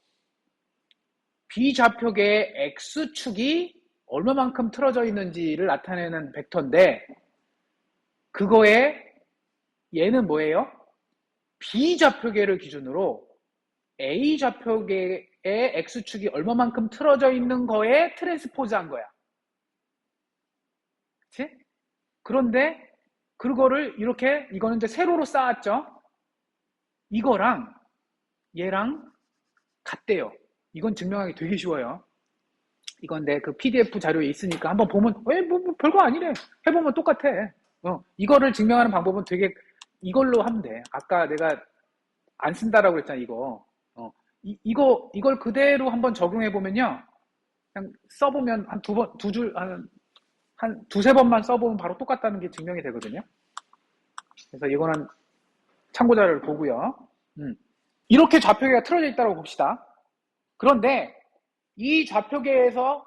B 좌표계의 X축이 얼마만큼 틀어져 있는지를 나타내는 벡터인데, 그거에 얘는 뭐예요? B 좌표계를 기준으로 A 좌표계의 X축이 얼마만큼 틀어져 있는 거에 트랜스포즈한 거야. 그치? 그런데 그거를 이렇게, 이거는 이제 세로로 쌓았죠. 이거랑 얘랑 같대요. 이건 증명하기 되게 쉬워요. 이건 내 그 PDF 자료에 있으니까 한번 보면, 뭐 별거 아니래. 해보면 똑같아. 이거를 증명하는 방법은 되게, 이걸로 하면 돼. 아까 내가 안 쓴다라고 그랬잖아, 이거. 이걸 그대로 한번 적용해보면요. 그냥 써보면 한 두 번, 두 줄, 한 두세 번만 써보면 바로 똑같다는 게 증명이 되거든요. 그래서 이거는 참고자료를 보고요. 이렇게 좌표계가 틀어져 있다고 봅시다. 그런데 이 좌표계에서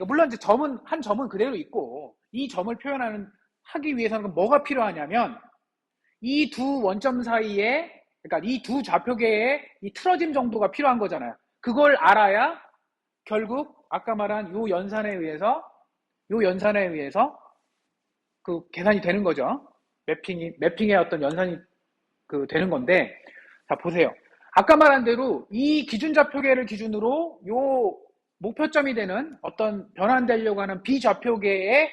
물론 이제 한 점은 그대로 있고, 이 점을 하기 위해서는 뭐가 필요하냐면, 이 두 원점 사이에, 그러니까 이 두 좌표계의 이 틀어짐 정도가 필요한 거잖아요. 그걸 알아야 결국 아까 말한 요 연산에 의해서 그 계산이 되는 거죠. 매핑의 어떤 연산이 되는 건데, 자, 보세요. 아까 말한 대로 이 기준 좌표계를 기준으로 요 목표점이 되는 어떤 변환되려고 하는 비좌표계에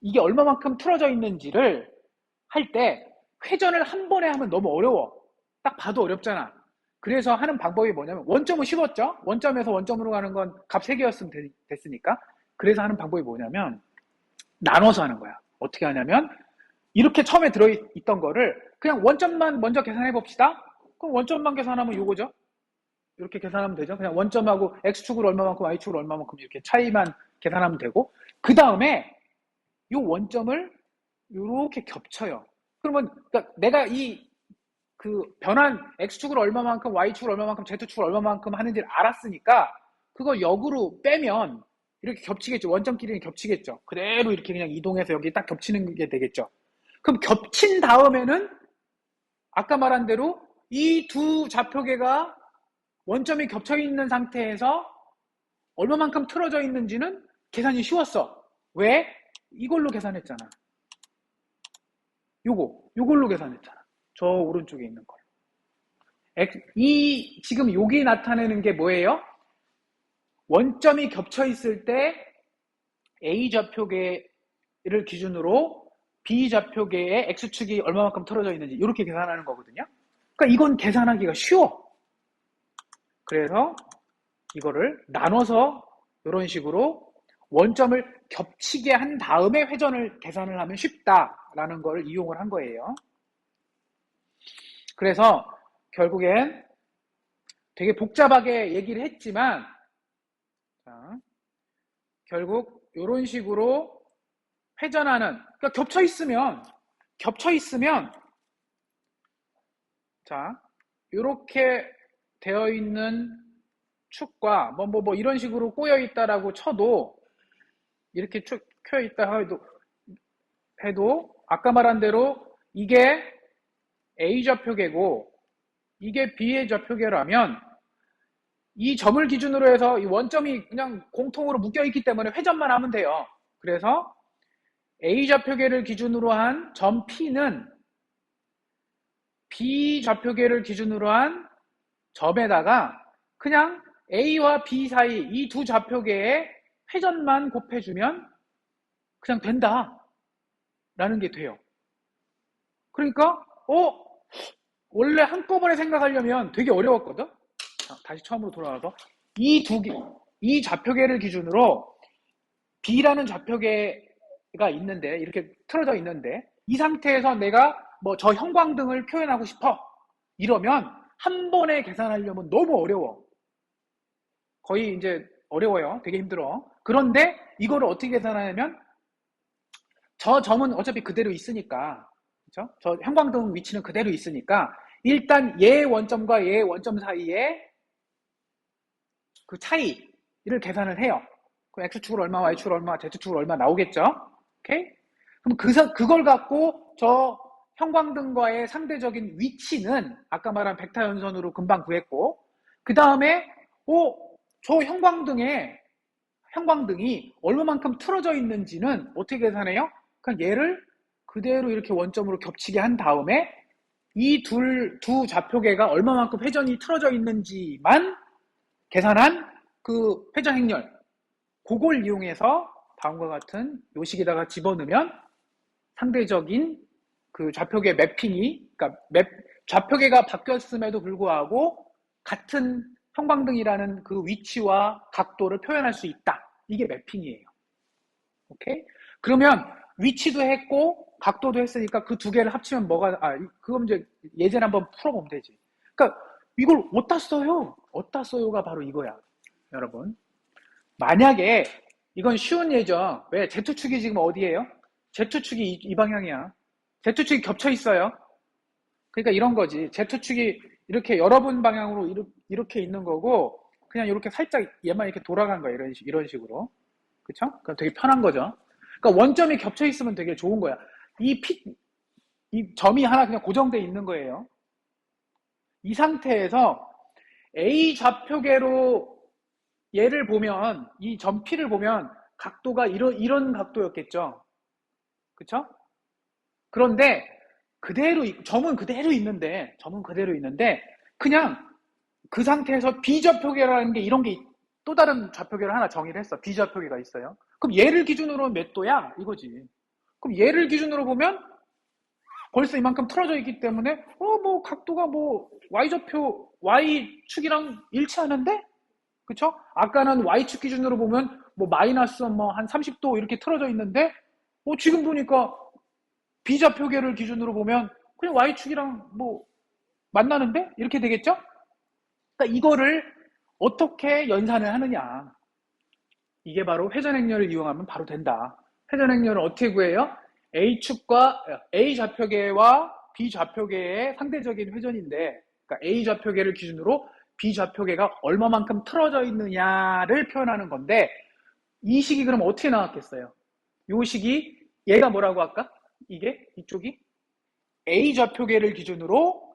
이게 얼마만큼 틀어져 있는지를 할 때 회전을 한 번에 하면 너무 어려워. 딱 봐도 어렵잖아. 그래서 하는 방법이 뭐냐면, 원점은 쉬웠죠? 원점에서 원점으로 가는 건 값 3개였으면 됐으니까. 그래서 하는 방법이 뭐냐면, 나눠서 하는 거야. 어떻게 하냐면, 이렇게 처음에 들어있던 거를 그냥 원점만 먼저 계산해 봅시다. 그럼 원점만 계산하면 요거죠. 이렇게 계산하면 되죠. 그냥 원점하고 x축으로 얼마만큼 y축으로 얼마만큼 이렇게 차이만 계산하면 되고, 그 다음에 요 원점을 이렇게 겹쳐요. 그러면 그러니까 내가 변환 x축으로 얼마만큼 y축으로 얼마만큼 z축으로 얼마만큼 하는지를 알았으니까 그걸 역으로 빼면 이렇게 겹치겠죠. 원점끼리는 겹치겠죠. 그대로 이렇게 그냥 이동해서 여기 딱 겹치는 게 되겠죠. 그럼 겹친 다음에는 아까 말한 대로 이 두 좌표계가 원점이 겹쳐 있는 상태에서 얼마만큼 틀어져 있는지는 계산이 쉬웠어. 왜? 이걸로 계산했잖아. 요걸로 계산했잖아. 저 오른쪽에 있는 걸. 지금 여기 나타내는 게 뭐예요? 원점이 겹쳐 있을 때 A 좌표계를 기준으로 B 좌표계의 X축이 얼마만큼 틀어져 있는지 이렇게 계산하는 거거든요. 그러니까 이건 계산하기가 쉬워. 그래서 이거를 나눠서 이런 식으로 원점을 겹치게 한 다음에 회전을 계산을 하면 쉽다라는 걸 이용을 한 거예요. 그래서 결국엔 되게 복잡하게 얘기를 했지만, 자, 결국 이런 식으로 회전하는, 그러니까 겹쳐 있으면 자, 이렇게 되어 있는 축과 뭐 이런 식으로 꼬여 있다라고 쳐도, 이렇게 쭉 켜 있다 해도 아까 말한 대로 이게 A 좌표계고 이게 B의 좌표계라면 이 점을 기준으로 해서 이 원점이 그냥 공통으로 묶여 있기 때문에 회전만 하면 돼요. 그래서 A 좌표계를 기준으로 한 점 P는 B 좌표계를 기준으로 한 점에다가 그냥 A와 B 사이 이 두 좌표계에 회전만 곱해주면 그냥 된다 라는 게 돼요. 그러니까 원래 한꺼번에 생각하려면 되게 어려웠거든. 다시 처음으로 돌아와서 이 좌표계를 기준으로 B라는 좌표계가 있는데, 이렇게 틀어져 있는데, 이 상태에서 내가 뭐 저 형광등을 표현하고 싶어 이러면 한 번에 계산하려면 너무 어려워. 거의 이제 어려워요. 되게 힘들어. 그런데 이거를 어떻게 계산하냐면, 저 점은 어차피 그대로 있으니까, 그렇죠? 저 형광등 위치는 그대로 있으니까 일단 얘 원점과 얘 원점 사이에 그 차이를 계산을 해요. 그 x축으로 얼마, y축으로 얼마, z축으로 얼마 나오겠죠? 오케이? 그럼 그걸 갖고 저 형광등과의 상대적인 위치는 아까 말한 벡터 연선으로 금방 구했고, 그 다음에 저 형광등이 얼마만큼 틀어져 있는지는 어떻게 계산해요? 그냥 얘를 그대로 이렇게 원점으로 겹치게 한 다음에 이 두 좌표계가 얼마만큼 회전이 틀어져 있는지만 계산한 그 회전 행렬, 그걸 이용해서 다음과 같은 요식에다가 집어넣으면 상대적인 그 좌표계 매핑이, 그러니까 좌표계가 바뀌었음에도 불구하고 같은 형광등이라는 그 위치와 각도를 표현할 수 있다. 이게 매핑이에요. 오케이? 그러면 위치도 했고 각도도 했으니까 그 두 개를 합치면 그거 이제 예제를 한번 풀어보면 되지. 그러니까 이걸 어디다 써요? 어디다 써요가 바로 이거야. 여러분. 만약에 이건 쉬운 예죠. 왜? Z축이 지금 어디예요? Z축이 이 방향이야. Z축이 겹쳐 있어요. 그러니까 이런 거지. Z축이 이렇게 여러분 방향으로 이렇게 있는 거고, 그냥 이렇게 살짝 얘만 이렇게 돌아간 거야. 이런 식으로. 그쵸? 그럼 되게 편한 거죠. 그러니까 원점이 겹쳐 있으면 되게 좋은 거야. 이 점이 하나 그냥 고정되어 있는 거예요. 이 상태에서 A 좌표계로 얘를 보면, 이 점 P를 보면 각도가 이런 각도였겠죠. 그쵸? 그런데 점은 그대로 있는데 그냥 그 상태에서 B좌표계라는 게 이런 게 또 다른 좌표계를 하나 정의를 했어. B좌표계가 있어요. 그럼 얘를 기준으로 몇 도야? 이거지. 그럼 얘를 기준으로 보면 벌써 이만큼 틀어져 있기 때문에 뭐 각도가 뭐 Y축이랑 일치하는데? 그쵸? 아까는 Y축 기준으로 보면 뭐 마이너스 뭐 한 30도 이렇게 틀어져 있는데 지금 보니까 B좌표계를 기준으로 보면 그냥 Y축이랑 뭐 만나는데? 이렇게 되겠죠? 그러니까 이거를 어떻게 연산을 하느냐. 이게 바로 회전행렬을 이용하면 바로 된다. 회전행렬을 어떻게 구해요? A 좌표계와 B 좌표계의 상대적인 회전인데, 그러니까 A 좌표계를 기준으로 B 좌표계가 얼마만큼 틀어져 있느냐를 표현하는 건데, 이 식이 그럼 어떻게 나왔겠어요? 이 식이 얘가 뭐라고 할까? 이쪽이 A 좌표계를 기준으로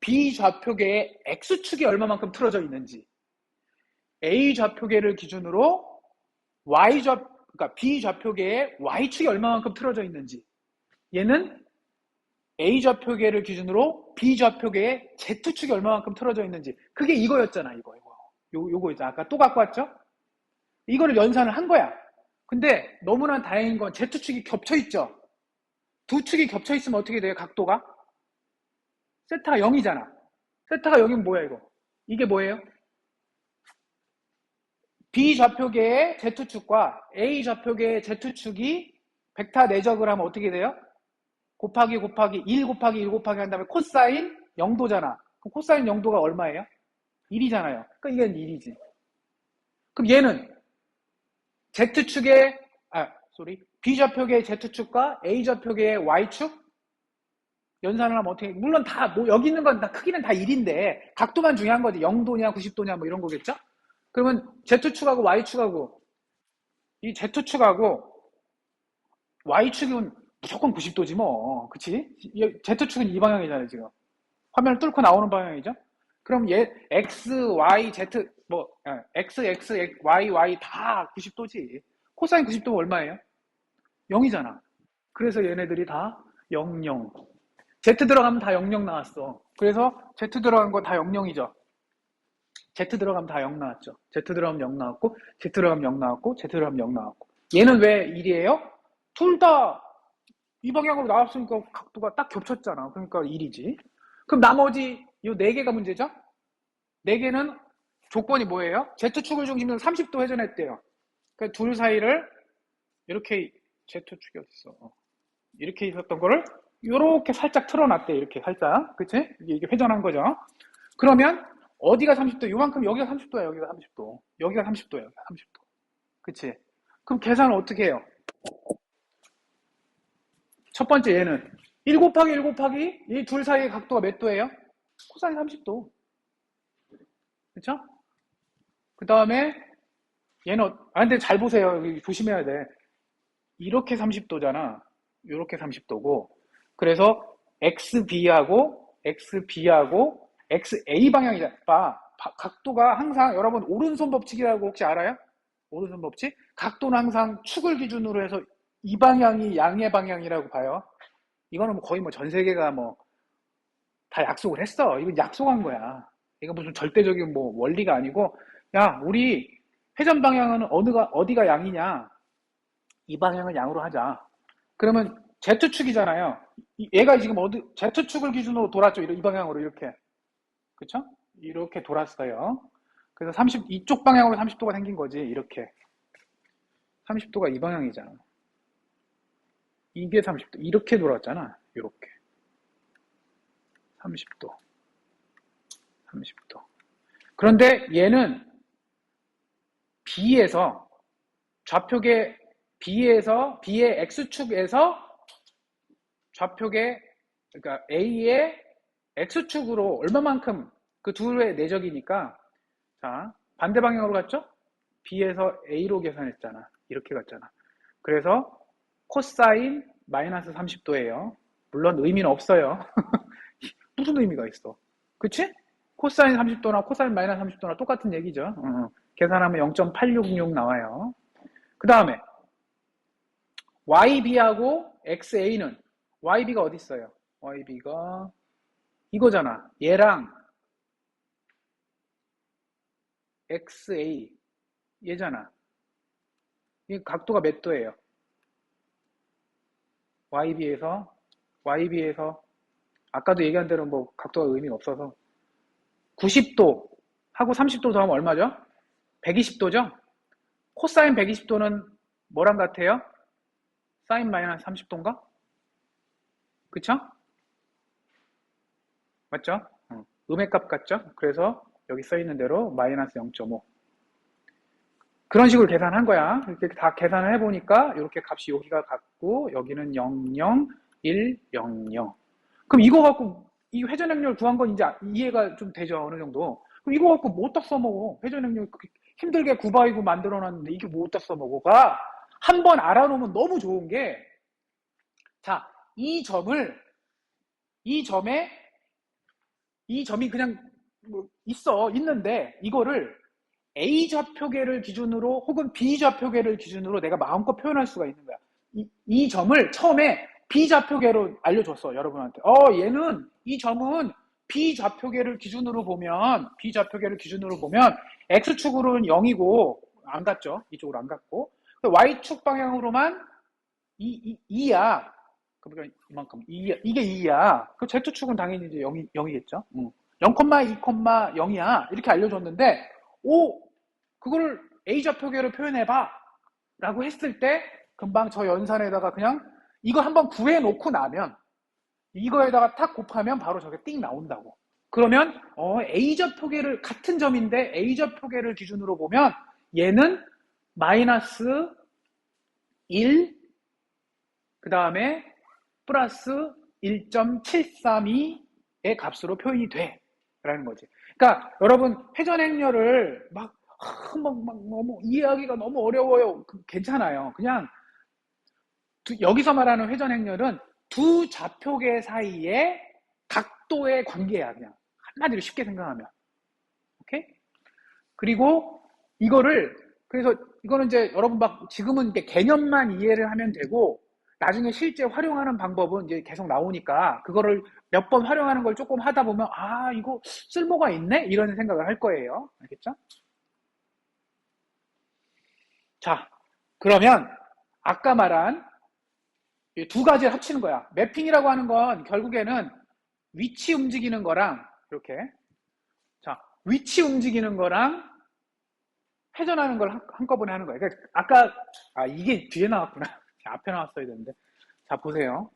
B 좌표계의 X축이 얼마만큼 틀어져 있는지, A 좌표계를 기준으로 그러니까 B 좌표계의 Y축이 얼마만큼 틀어져 있는지, 얘는 A 좌표계를 기준으로 B 좌표계의 Z축이 얼마만큼 틀어져 있는지, 그게 이거였잖아. 요거 있잖아. 아까 또 갖고 왔죠? 이거를 연산을 한 거야. 근데 너무나 다행인 건 Z축이 겹쳐 있죠. 두 축이 겹쳐 있으면 어떻게 돼요? 각도가 세타가 0이잖아. 세타가 0이면 뭐야 이거? 이게 뭐예요? B 좌표계의 Z축과 A 좌표계의 Z축이 벡터 내적을 하면 어떻게 돼요? 곱하기 1 곱하기 1 곱하기 한 다음에 코사인 0도잖아. 그럼 코사인 0도가 얼마예요? 1이잖아요. 그러니까 이게 1이지. 그럼 얘는 B 좌표계의 Z축과 A 좌표계의 Y축 연산을 하면 어떻게, 물론 여기 있는 건 다 크기는 다 1인데 각도만 중요한 거지. 0도냐 90도냐 뭐 이런 거겠죠? 그러면 Z축하고 Y축하고 이 Z축하고 Y축은 무조건 90도지 뭐. 그치? Z축은 이 방향이잖아요 지금. 화면을 뚫고 나오는 방향이죠? 그럼 얘 X, Y, Z X, Y, Y 다 90도지. 코사인 90도면 얼마예요? 0이잖아. 그래서 얘네들이 다 0, 0. Z 들어가면 다 0, 0 나왔어. 그래서 Z 들어간 거 다 0, 0이죠. Z 들어가면 다 0 나왔죠. Z 들어가면 0 나왔고, Z 들어가면 0 나왔고, Z 들어가면 0 나왔고. 얘는 왜 1이에요? 둘 다 이 방향으로 나왔으니까 각도가 딱 겹쳤잖아. 그러니까 1이지. 그럼 나머지 이 4개가 문제죠? 4개는 조건이 뭐예요? Z축을 중심으로 30도 회전했대요. 그러니까 둘 사이를 이렇게, Z축이 어딨어? 이렇게 있었던 거를 이렇게 살짝 틀어놨대. 이렇게 살짝. 그치? 이게 회전한 거죠. 그러면 어디가 30도? 요만큼 여기가 30도야. 여기가 30도. 여기가 30도야. 여기가 30도. 그치? 그럼 계산을 어떻게 해요? 첫 번째 얘는 1 곱하기 1 곱하기 이 둘 사이의 각도가 몇 도예요? 코사인 30도. 그쵸? 그 다음에 얘는 근데 잘 보세요. 여기 조심해야 돼. 이렇게 30도잖아. 이렇게 30도고. 그래서 XB하고 XA 방향이잖아. 각도가 항상 여러분 오른손 법칙이라고 혹시 알아요? 오른손 법칙? 각도는 항상 축을 기준으로 해서 이 방향이 양의 방향이라고 봐요. 이거는 거의 전 세계가 다 약속을 했어. 이건 약속한 거야. 이거 무슨 절대적인 원리가 아니고, 야, 우리 회전 방향은 어디가 양이냐? 이 방향을 양으로 하자. 그러면 Z축이잖아요. 얘가 지금 Z축을 기준으로 돌았죠. 이 방향으로 이렇게. 그쵸? 이렇게 돌았어요. 그래서 이쪽 방향으로 30도가 생긴 거지. 이렇게. 30도가 이 방향이잖아. 이게 30도. 이렇게 돌았잖아. 이렇게. 30도. 30도. 그런데 얘는 B에서 좌표계 B의 X축에서 좌표계 그러니까 A의 X축으로 얼마만큼 그 둘의 내적이니까 자 반대 방향으로 갔죠? B에서 A로 계산했잖아. 이렇게 갔잖아. 그래서 코사인 마이너스 30도예요. 물론 의미는 없어요. 무슨 의미가 있어? 그치? 코사인 30도나 코사인 마이너스 30도나 똑같은 얘기죠. 계산하면 0.866 나와요. 그 다음에 YB하고 XA는 YB가 어디 있어요? YB가 이거잖아. 얘랑 XA 얘잖아. 이 각도가 몇 도예요? YB에서 아까도 얘기한 대로 뭐 각도가 의미가 없어서 90도 하고 30도 더하면 얼마죠? 120도죠? 코사인 120도는 뭐랑 같아요? 사인 마이너스 30도인가? 그쵸? 맞죠? 음의 값 같죠? 그래서 여기 써있는 대로 마이너스 0.5 그런 식으로 계산한 거야. 이렇게 다 계산을 해보니까 이렇게 값이 여기가 같고 여기는 0, 0, 1, 0, 0 그럼 이거 갖고 이 회전행렬 구한 건 이제 이해가 좀 되죠. 어느 정도. 그럼 이거 갖고 뭐 어디다 써먹어? 회전행렬 힘들게 구바이고 만들어놨는데 이게 뭐 어디다 써먹어가 한번 알아놓으면 너무 좋은 게 자, 이 점이 그냥 뭐 있는데 이거를 A 좌표계를 기준으로 혹은 B 좌표계를 기준으로 내가 마음껏 표현할 수가 있는 거야. 이 점을 처음에 B 좌표계로 알려줬어, 여러분한테. 이 점은 B 좌표계를 기준으로 보면 X축으로는 0이고, 안 갔죠? 이쪽으로 안 갔고. Y축 방향으로만 2야. 그러니까 이만큼. 이게 2야. 그 Z축은 당연히 이제 0이겠죠? 0,2, 0이야. 이렇게 알려줬는데, 그거를 A 좌표계로 표현해봐. 라고 했을 때, 금방 저 연산에다가 그냥 이거 한번 구해놓고 나면, 이거에다가 탁 곱하면 바로 저게 띵 나온다고. 그러면, A 좌표계를, 같은 점인데 A 좌표계를 기준으로 보면, 얘는 마이너스 1, 그 다음에 플러스 1.732의 값으로 표현이 돼. 라는 거지. 그러니까 여러분 회전행렬을 막 너무 이해하기가 너무 어려워요. 괜찮아요. 그냥 여기서 말하는 회전행렬은 두 좌표계 사이의 각도의 관계야. 그냥 한마디로 쉽게 생각하면. 오케이? 그리고 그래서 이거는 이제 여러분 막 지금은 이렇게 개념만 이해를 하면 되고 나중에 실제 활용하는 방법은 이제 계속 나오니까 그거를 몇 번 활용하는 걸 조금 하다 보면 이거 쓸모가 있네? 이런 생각을 할 거예요. 알겠죠? 자, 그러면 아까 말한 이 두 가지를 합치는 거야. 매핑이라고 하는 건 결국에는 위치 움직이는 거랑 이렇게 자, 위치 움직이는 거랑 회전하는 걸 한꺼번에 하는 거예요. 그러니까 아까 이게 뒤에 나왔구나. 앞에 나왔어야 되는데. 자, 보세요.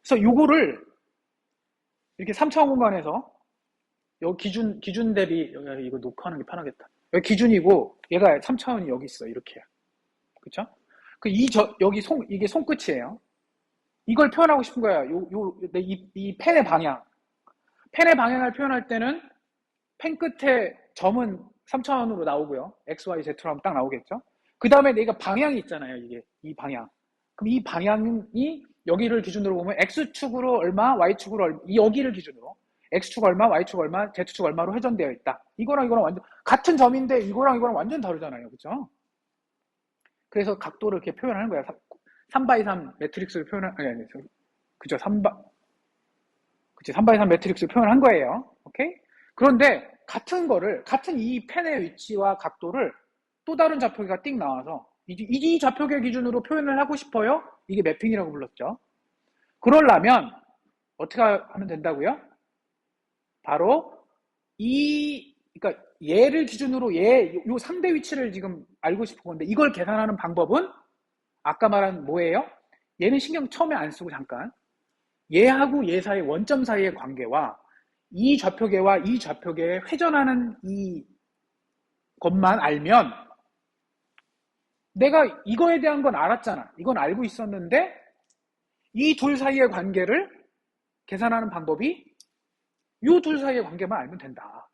그래서 요거를 이렇게 3차원 공간에서 여기 기준 대비 이거 녹화하는 게 편하겠다. 여기 기준이고 얘가 3차원이 여기 있어. 이렇게. 그쵸? 이게 손끝이에요. 이걸 표현하고 싶은 거야. 이 펜의 방향. 펜의 방향을 표현할 때는 펜 끝에 점은 3차원으로 나오고요. X, Y, Z로 하면 딱 나오겠죠? 그 다음에 내가 방향이 있잖아요. 이 방향. 그럼 이 방향이 여기를 기준으로 보면 X축으로 얼마, Y축으로 얼마, 여기를 기준으로 X축 얼마, Y축 얼마, Z축 얼마로 회전되어 있다. 이거랑 완전 같은 점인데 이거랑 완전 다르잖아요. 그죠? 그래서 각도를 이렇게 표현하는 거야. 3x3 매트릭스를 아니, 그죠? 3x3 매트릭스를 표현한 거예요. 오케이? 그런데 같은 이 펜의 위치와 각도를 또 다른 좌표계가 띵 나와서 이 좌표계 기준으로 표현을 하고 싶어요? 이게 매핑이라고 불렀죠. 그러려면 어떻게 하면 된다고요? 바로 그러니까 얘를 기준으로 요 상대 위치를 지금 알고 싶은 건데, 이걸 계산하는 방법은 아까 말한 뭐예요? 얘는 신경 처음에 안 쓰고 잠깐 얘하고 얘 사이 원점 사이의 관계와 이 좌표계와 이 좌표계의 회전하는 이 것만 알면, 내가 이거에 대한 건 알았잖아. 이건 알고 있었는데 이 둘 사이의 관계를 계산하는 방법이 이 둘 사이의 관계만 알면 된다.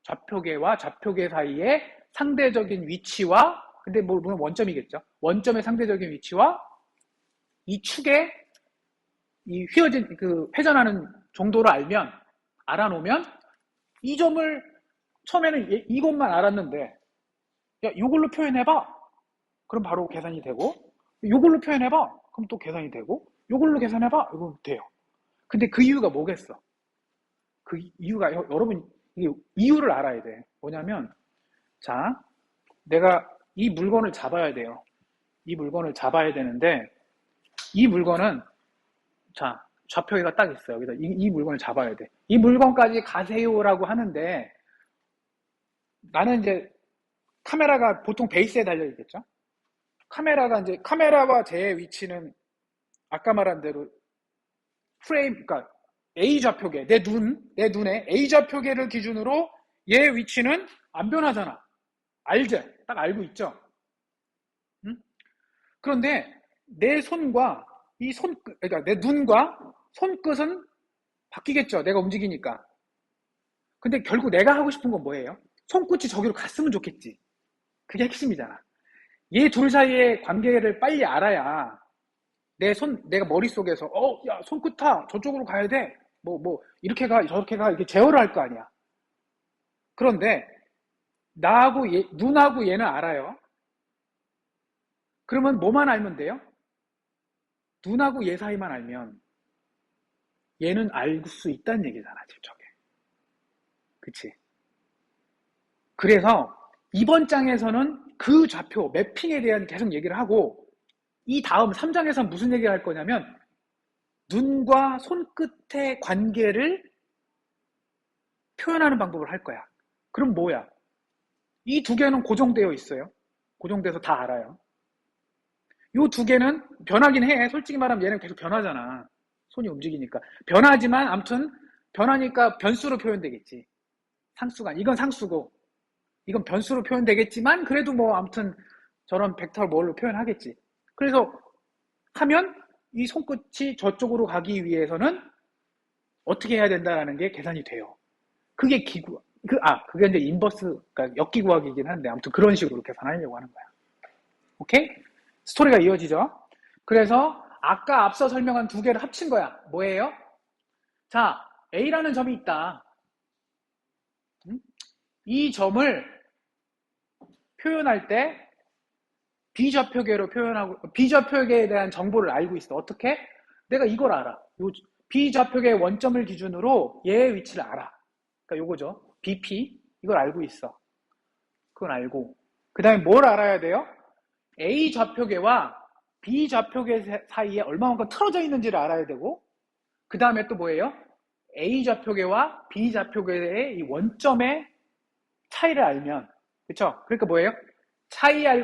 좌표계와 좌표계 사이의 상대적인 위치와, 근데 물론 원점이겠죠. 원점의 상대적인 위치와 이 축의 이 휘어진 회전하는 정도를 알아놓으면 이 점을 처음에는 이것만 알았는데, 야, 이걸로 표현해봐. 그럼 바로 계산이 되고, 이걸로 표현해봐. 그럼 또 계산이 되고, 이걸로 계산해봐. 이거 돼요. 근데 그 이유가 뭐겠어? 그 이유가, 여러분, 이게 이유를 알아야 돼. 뭐냐면, 자, 내가 이 물건을 잡아야 돼요. 이 물건을 잡아야 되는데, 이 물건은, 자, 좌표계가 딱 있어요. 여기다 이 물건을 잡아야 돼. 이 물건까지 가세요라고 하는데, 나는 이제 카메라가 보통 베이스에 달려 있겠죠? 카메라와 제 위치는 아까 말한 대로 프레임, 그러니까 A 좌표계, 내 눈에 A 좌표계를 기준으로 얘 위치는 안 변하잖아. 알지? 딱 알고 있죠? 응? 그런데 내 손과 그러니까 내 눈과 손끝은 바뀌겠죠. 내가 움직이니까. 근데 결국 내가 하고 싶은 건 뭐예요? 손끝이 저기로 갔으면 좋겠지. 그게 핵심이잖아. 얘 둘 사이의 관계를 빨리 알아야 내가 머릿속에서 야, 손끝아, 저쪽으로 가야 돼. 이렇게 가, 저렇게 가, 이렇게 제어를 할 거 아니야. 그런데 눈하고 얘는 알아요. 그러면 뭐만 알면 돼요? 눈하고 얘 사이만 알면 얘는 알 수 있다는 얘기잖아, 지금 저게. 그치? 그래서 이번 장에서는 그 좌표, 매핑에 대한 계속 얘기를 하고, 이 다음 3장에서는 무슨 얘기를 할 거냐면 눈과 손끝의 관계를 표현하는 방법을 할 거야. 그럼 뭐야? 이 두 개는 고정되어 있어요. 고정돼서 다 알아요. 이 두 개는 변하긴 해. 솔직히 말하면 얘는 계속 변하잖아. 손이 움직이니까. 변하지만 아무튼 변하니까 변수로 표현되겠지. 상수가. 이건 상수고 이건 변수로 표현되겠지만 그래도 뭐 아무튼 저런 벡터 뭘로 표현하겠지. 그래서 하면 이 손끝이 저쪽으로 가기 위해서는 어떻게 해야 된다라는 게 계산이 돼요. 그게 그게 이제 인버스, 그러니까 역기구하기이긴 한데 아무튼 그런 식으로 계산하려고 하는 거야. 오케이? 스토리가 이어지죠? 그래서 아까 앞서 설명한 두 개를 합친 거야. 뭐예요? 자, A라는 점이 있다. 이 점을 표현할 때 B좌표계로 표현하고, B좌표계에 대한 정보를 알고 있어. 어떻게? 내가 이걸 알아. B좌표계의 원점을 기준으로 얘의 위치를 알아. 그러니까 요거죠. BP. 이걸 알고 있어. 그건 알고. 그 다음에 뭘 알아야 돼요? A 좌표계와 B 좌표계 사이에 얼마만큼 틀어져 있는지를 알아야 되고, 그 다음에 또 뭐예요? A 좌표계와 B 좌표계의 이 원점의 차이를 알면, 그쵸? 그러니까 뭐예요?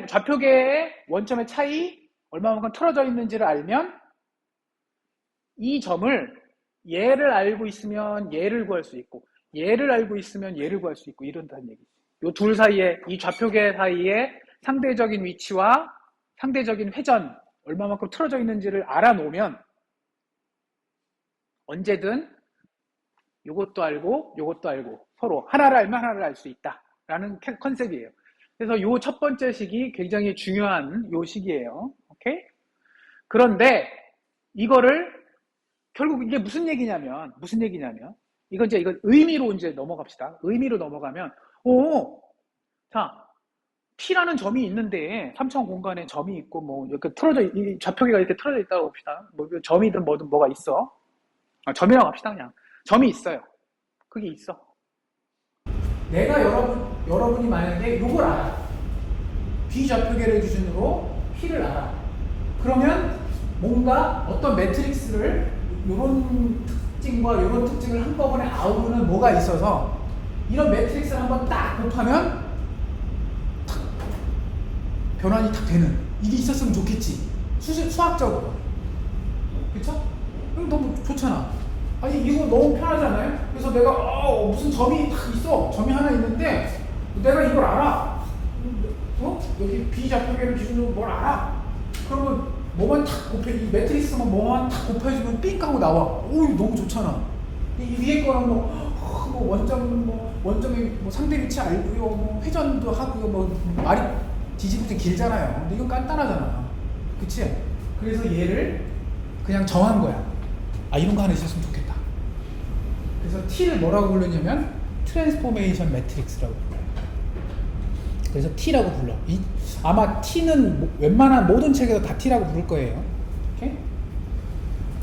좌표계의 원점의 차이, 얼마만큼 틀어져 있는지를 알면, 이 점을 얘를 알고 있으면 얘를 구할 수 있고, 얘를 알고 있으면 얘를 구할 수 있고, 이런다는 얘기지. 이 둘 사이에, 이 좌표계 사이에 상대적인 위치와 상대적인 회전, 얼마만큼 틀어져 있는지를 알아놓으면 언제든 요것도 알고 요것도 알고 서로 하나를 알면 하나를 알 수 있다라는 컨셉이에요. 그래서 요 첫 번째 식이 굉장히 중요한 요 식이에요. 오케이? 그런데 이거를 결국 이게 무슨 얘기냐면 이건 이제 의미로 이제 넘어갑시다. 의미로 넘어가면 자, P라는 점이 있는데 3차원 공간에 점이 있고 뭐 이렇게 이 좌표계가 이렇게 틀어져 있다고 봅시다. 뭐 점이든 뭐든 뭐가 있어. 점이라고 합시다. 그냥 점이 있어요. 그게 있어. 내가 여러분이 만약에 이걸 알아. B 좌표계를 기준으로 P를 알아. 그러면 뭔가 어떤 매트릭스를 이런 특징과 이런 특징을 한꺼번에 아우르는 뭐가 있어서 이런 매트릭스를 한번 딱 곱하면 탁 변환이 탁 되는 이게 있었으면 좋겠지. 수학적으로. 그쵸? 너무 좋잖아. 아니 이거 너무 편하잖아요. 그래서 내가 무슨 점이 딱 있어. 점이 하나 있는데 내가 이걸 알아. 여기 비좌표계를 기준으로 뭘 알아. 그러면 뭐만 탁 곱해, 이 매트릭스만 뭐만 탁 곱해주면 삥 하고 나와. 오, 이거 너무 좋잖아. 이 위에 거랑 원점의 상대 위치 알고요. 회전도 하고요. 말이 뒤집어지 길잖아요. 근데 이건 간단하잖아. 그치? 그래서 얘를 그냥 정한 거야. 이런 거 하나 있었으면 좋겠다. 그래서 T를 뭐라고 부르냐면 트랜스포메이션 매트릭스라고 불러요. 그래서 T라고 불러. 아마 T는 웬만한 모든 책에서 다 T라고 부를 거예요. 오케이?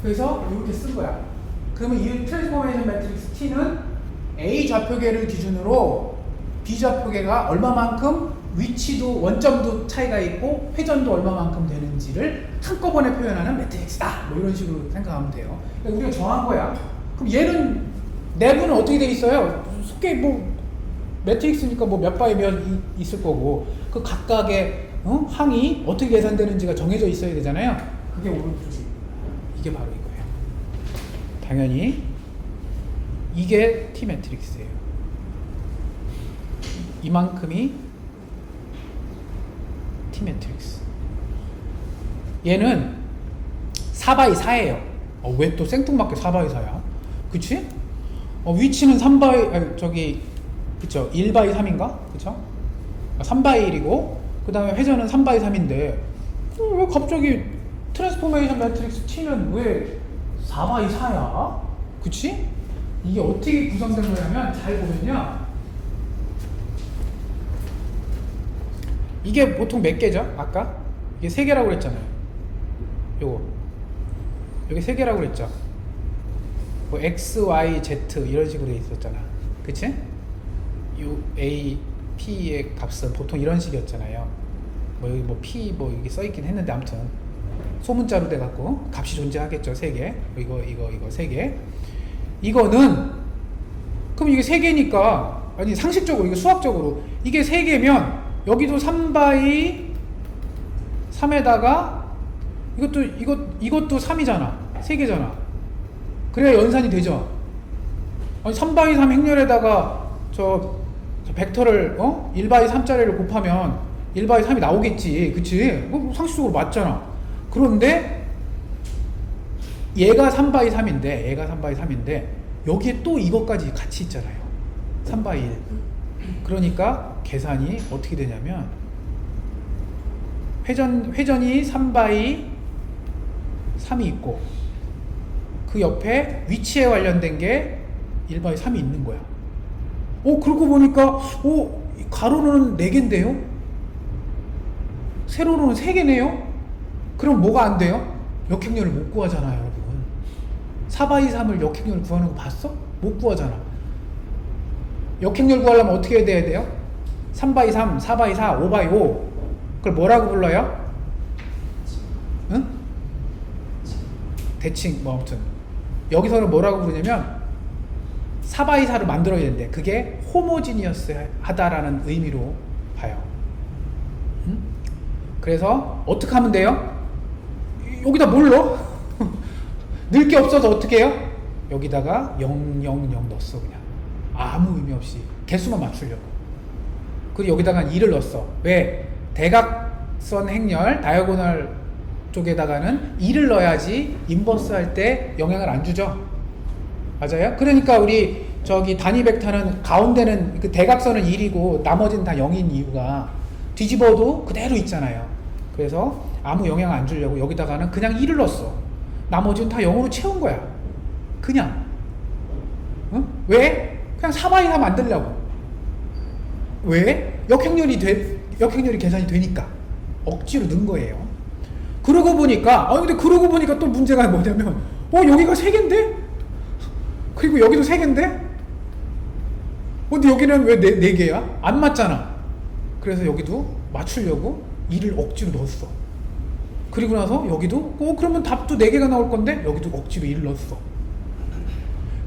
그래서 이렇게 쓴 거야. 그러면 이 트랜스포메이션 매트릭스 T는 A 좌표계를 기준으로 B 좌표계가 얼마만큼 위치도 원점도 차이가 있고 회전도 얼마만큼 되는지를 한꺼번에 표현하는 매트릭스다. 이런 식으로 생각하면 돼요. 그러니까 우리가 정한 거야. 그럼 얘는 내부는 어떻게 돼 있어요? 속에 매트릭스니까 몇 바이 몇 있을 거고 그 각각의 항이 어떻게 계산되는지가 정해져 있어야 되잖아요. 그게 오른쪽이 이게 바로 이거예요. 당연히 이게 T 매트릭스예요. 이만큼이 T 매트릭스. 얘는 4x4예요. 왜 또 생뚱맞게 4x4야? 그치? 위치는 3x, 그쵸? 1x3인가? 그쵸? 3x1이고, 그 다음에 회전은 3x3인데, 왜 갑자기 트랜스포메이션 매트릭스 T는 왜 4x4야? 그치? 이게 어떻게 구성된 거냐면, 잘 보면요. 이게 보통 몇 개죠? 아까? 이게 3개라고 그랬잖아요. 여기 3개라고 그랬죠? X, Y, Z 이런 식으로 돼 있었잖아. 그치? 요 A, P의 값은 보통 이런 식이었잖아요. 여기 P 여기 써있긴 했는데 아무튼 소문자로 돼갖고 값이 존재하겠죠. 3개. 이거 3개. 이거는 그럼 이게 3개니까 아니 상식적으로 이게 수학적으로 이게 3개면 여기도 3바이 3에다가 이것도 3이잖아. 3개잖아. 그래야 연산이 되죠. 아니 3바이 3 행렬에다가 저 벡터를 1바이 3짜리를 곱하면 1바이 3이 나오겠지. 그치? 상식적으로 맞잖아. 그런데 얘가 3바이 3인데 여기에 또 이것까지 같이 있잖아요. 3바이 1. 그러니까 계산이 어떻게 되냐면 회전이 3바이 3이 있고 그 옆에 위치에 관련된 게 1바이 3이 있는 거야. 그러고 보니까 가로는 4개인데요? 세로로는 3개네요? 그럼 뭐가 안 돼요? 역행렬을 못 구하잖아요, 여러분. 4바이 3을 역행렬 구하는 거 봤어? 못 구하잖아. 역행렬 구하려면 어떻게 해야 돼요? 3바이 3, 4바이 4, 5바이 5. 그걸 뭐라고 불러요? 응? 대칭, 아무튼. 여기서는 뭐라고 부르냐면 4바이 4를 만들어야 되는데 그게 호모지니어스 하다라는 의미로 봐요. 응? 그래서 어떻게 하면 돼요? 여기다 뭘 넣어? 넣을 게 없어서 어떻게 해요? 여기다가 0, 0, 0 넣었어. 그냥 아무 의미 없이 개수만 맞추려고. 그리고 여기다가 2를 넣었어. 왜? 대각선 행렬 다이아고널 쪽에다가는 2를 넣어야지 인버스 할 때 영향을 안 주죠. 맞아요? 그러니까 우리 단위 벡터는 가운데는 그 대각선은 1이고 나머지는 다 0인 이유가 뒤집어도 그대로 있잖아요. 그래서 아무 영향 안 주려고 여기다가는 그냥 1을 넣었어. 나머지는 다 0으로 채운 거야. 그냥. 응? 왜? 그냥 4바이 3 만들려고. 왜? 역행렬이 계산이 되니까. 억지로 넣은 거예요. 그러고 보니까 또 문제가 뭐냐면, 여기가 3개인데? 그리고 여기도 3개인데? 근데 여기는 왜 4개야? 안 맞잖아. 그래서 여기도 맞추려고 2를 억지로 넣었어. 그리고 나서 여기도 그러면 답도 4개가 나올 건데 여기도 억지로 1을 넣었어.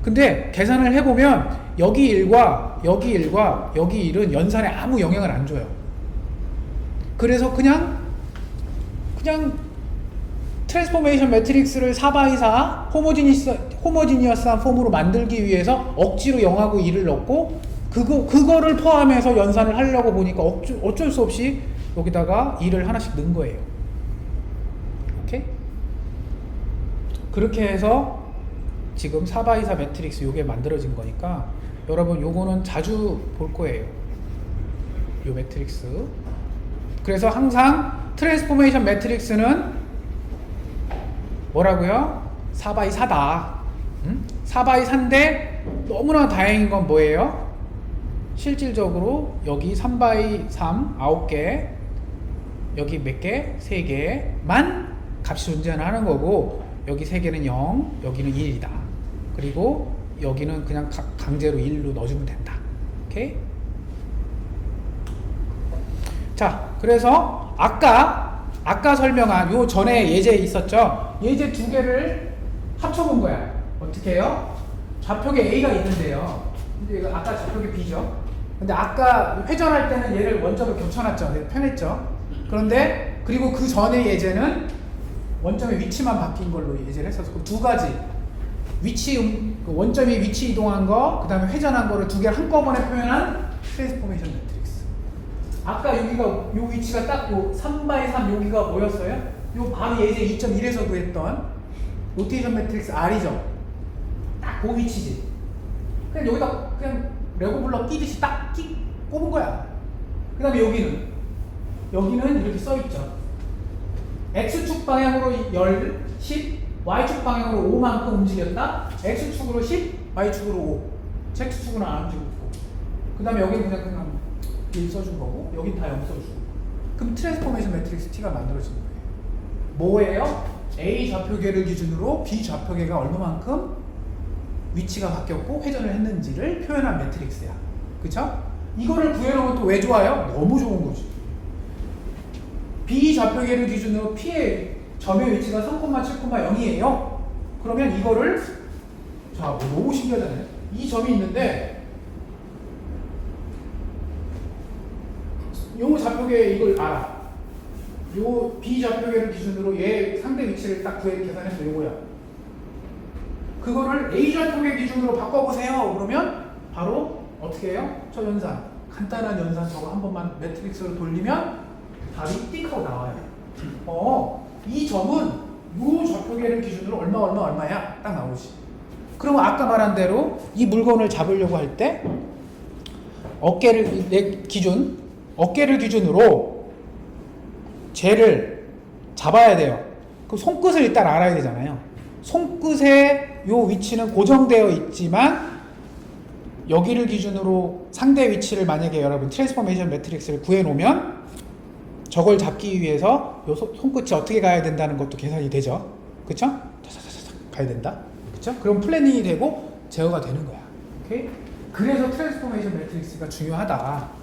근데 계산을 해보면 여기 1과 여기 1과 여기 1은 연산에 아무 영향을 안 줘요. 그래서 그냥 트랜스포메이션 매트릭스를 4x4 호모지니어스한 폼으로 만들기 위해서 억지로 0하고 1을 넣고 그거를 포함해서 연산을 하려고 보니까 어쩔 수 없이 여기다가 1을 하나씩 넣은 거예요. 오케이? 그렇게 해서 지금 4x4 매트릭스 요게 만들어진 거니까 여러분 요거는 자주 볼 거예요. 요 매트릭스. 그래서 항상 트랜스포메이션 매트릭스는 뭐라고요? 4x4다. 4x4인데 너무나 다행인 건 뭐예요? 실질적으로 여기 3x3 9개, 여기 몇 개? 3개만 값이 존재하는 거고, 여기 3개는 0, 여기는 1이다. 그리고 여기는 그냥 강제로 1로 넣어주면 된다. 오케이? 자, 그래서 아까 설명한 요 전에 예제 있었죠? 예제 2개를 합쳐본 거야. 어떻게 해요? 좌표계 A가 있는데요. 근데 이거 아까 좌표계 B죠? 근데 아까 회전할 때는 얘를 원점을 겹쳐놨죠. 편했죠? 그런데 그리고 그 전에 예제는 원점의 위치만 바뀐 걸로 예제를 했었고, 그 두 가지 그 원점이 위치 이동한 거, 그 다음에 회전한 거를 2개를 한꺼번에 표현한 트랜스포메이션 매트릭스. 아까 여기가 요 위치가 딱 요 3x3 여기가 뭐였어요? 요 바로 예제 2.1에서도 했던 로테이션 매트릭스 R이죠. 딱 그 위치지. 그냥 여기다 그냥 레고 블럭 끼듯이 딱 꼽은 거야. 그 다음에 여기는 이렇게 써있죠. X축 방향으로 10, Y축 방향으로 5만큼 움직였다. X축으로 10, Y축으로 5. Z축으로는 안 움직이고. 그 다음에 여기는 그냥 1 써준 거고, 여긴 다 0 써주고. 그럼 트랜스포메이션 매트릭스 T가 만들어지는 거예요. 뭐예요? A 좌표계를 기준으로 B 좌표계가 얼마만큼 위치가 바뀌었고 회전을 했는지를 표현한 매트릭스야. 그쵸? 이거를 구해놓으면 또 왜 좋아요? 너무 좋은 거지. B 좌표계를 기준으로 P의 점의 위치가 3,7,0이에요. 그러면 이거를 자, 너무 신기하잖아요. 이 점이 있는데 요 좌표계 이걸 알아. 요 B 좌표계를 기준으로 얘 상대 위치를 딱 계산해서 요거야. 그거를 A 좌표계 기준으로 바꿔보세요. 그러면 바로 어떻게 해요? 저 연산, 간단한 연산 저거 한 번만 매트릭스로 돌리면 답이 띡 하고 나와요. 이 점은 요 좌표계를 기준으로 얼마야? 딱 나오지. 그러면 아까 말한 대로 이 물건을 잡으려고 할 때 어깨를 기준으로 쟤를 잡아야 돼요. 그 손끝을 일단 알아야 되잖아요. 손끝의 요 위치는 고정되어 있지만 여기를 기준으로 상대 위치를 만약에 여러분 트랜스포메이션 매트릭스를 구해놓으면 저걸 잡기 위해서 요 손끝이 어떻게 가야 된다는 것도 계산이 되죠. 그쵸? 차차차차 가야 된다. 그쵸? 그럼 플래닝이 되고 제어가 되는 거야. 오케이? 그래서 트랜스포메이션 매트릭스가 중요하다.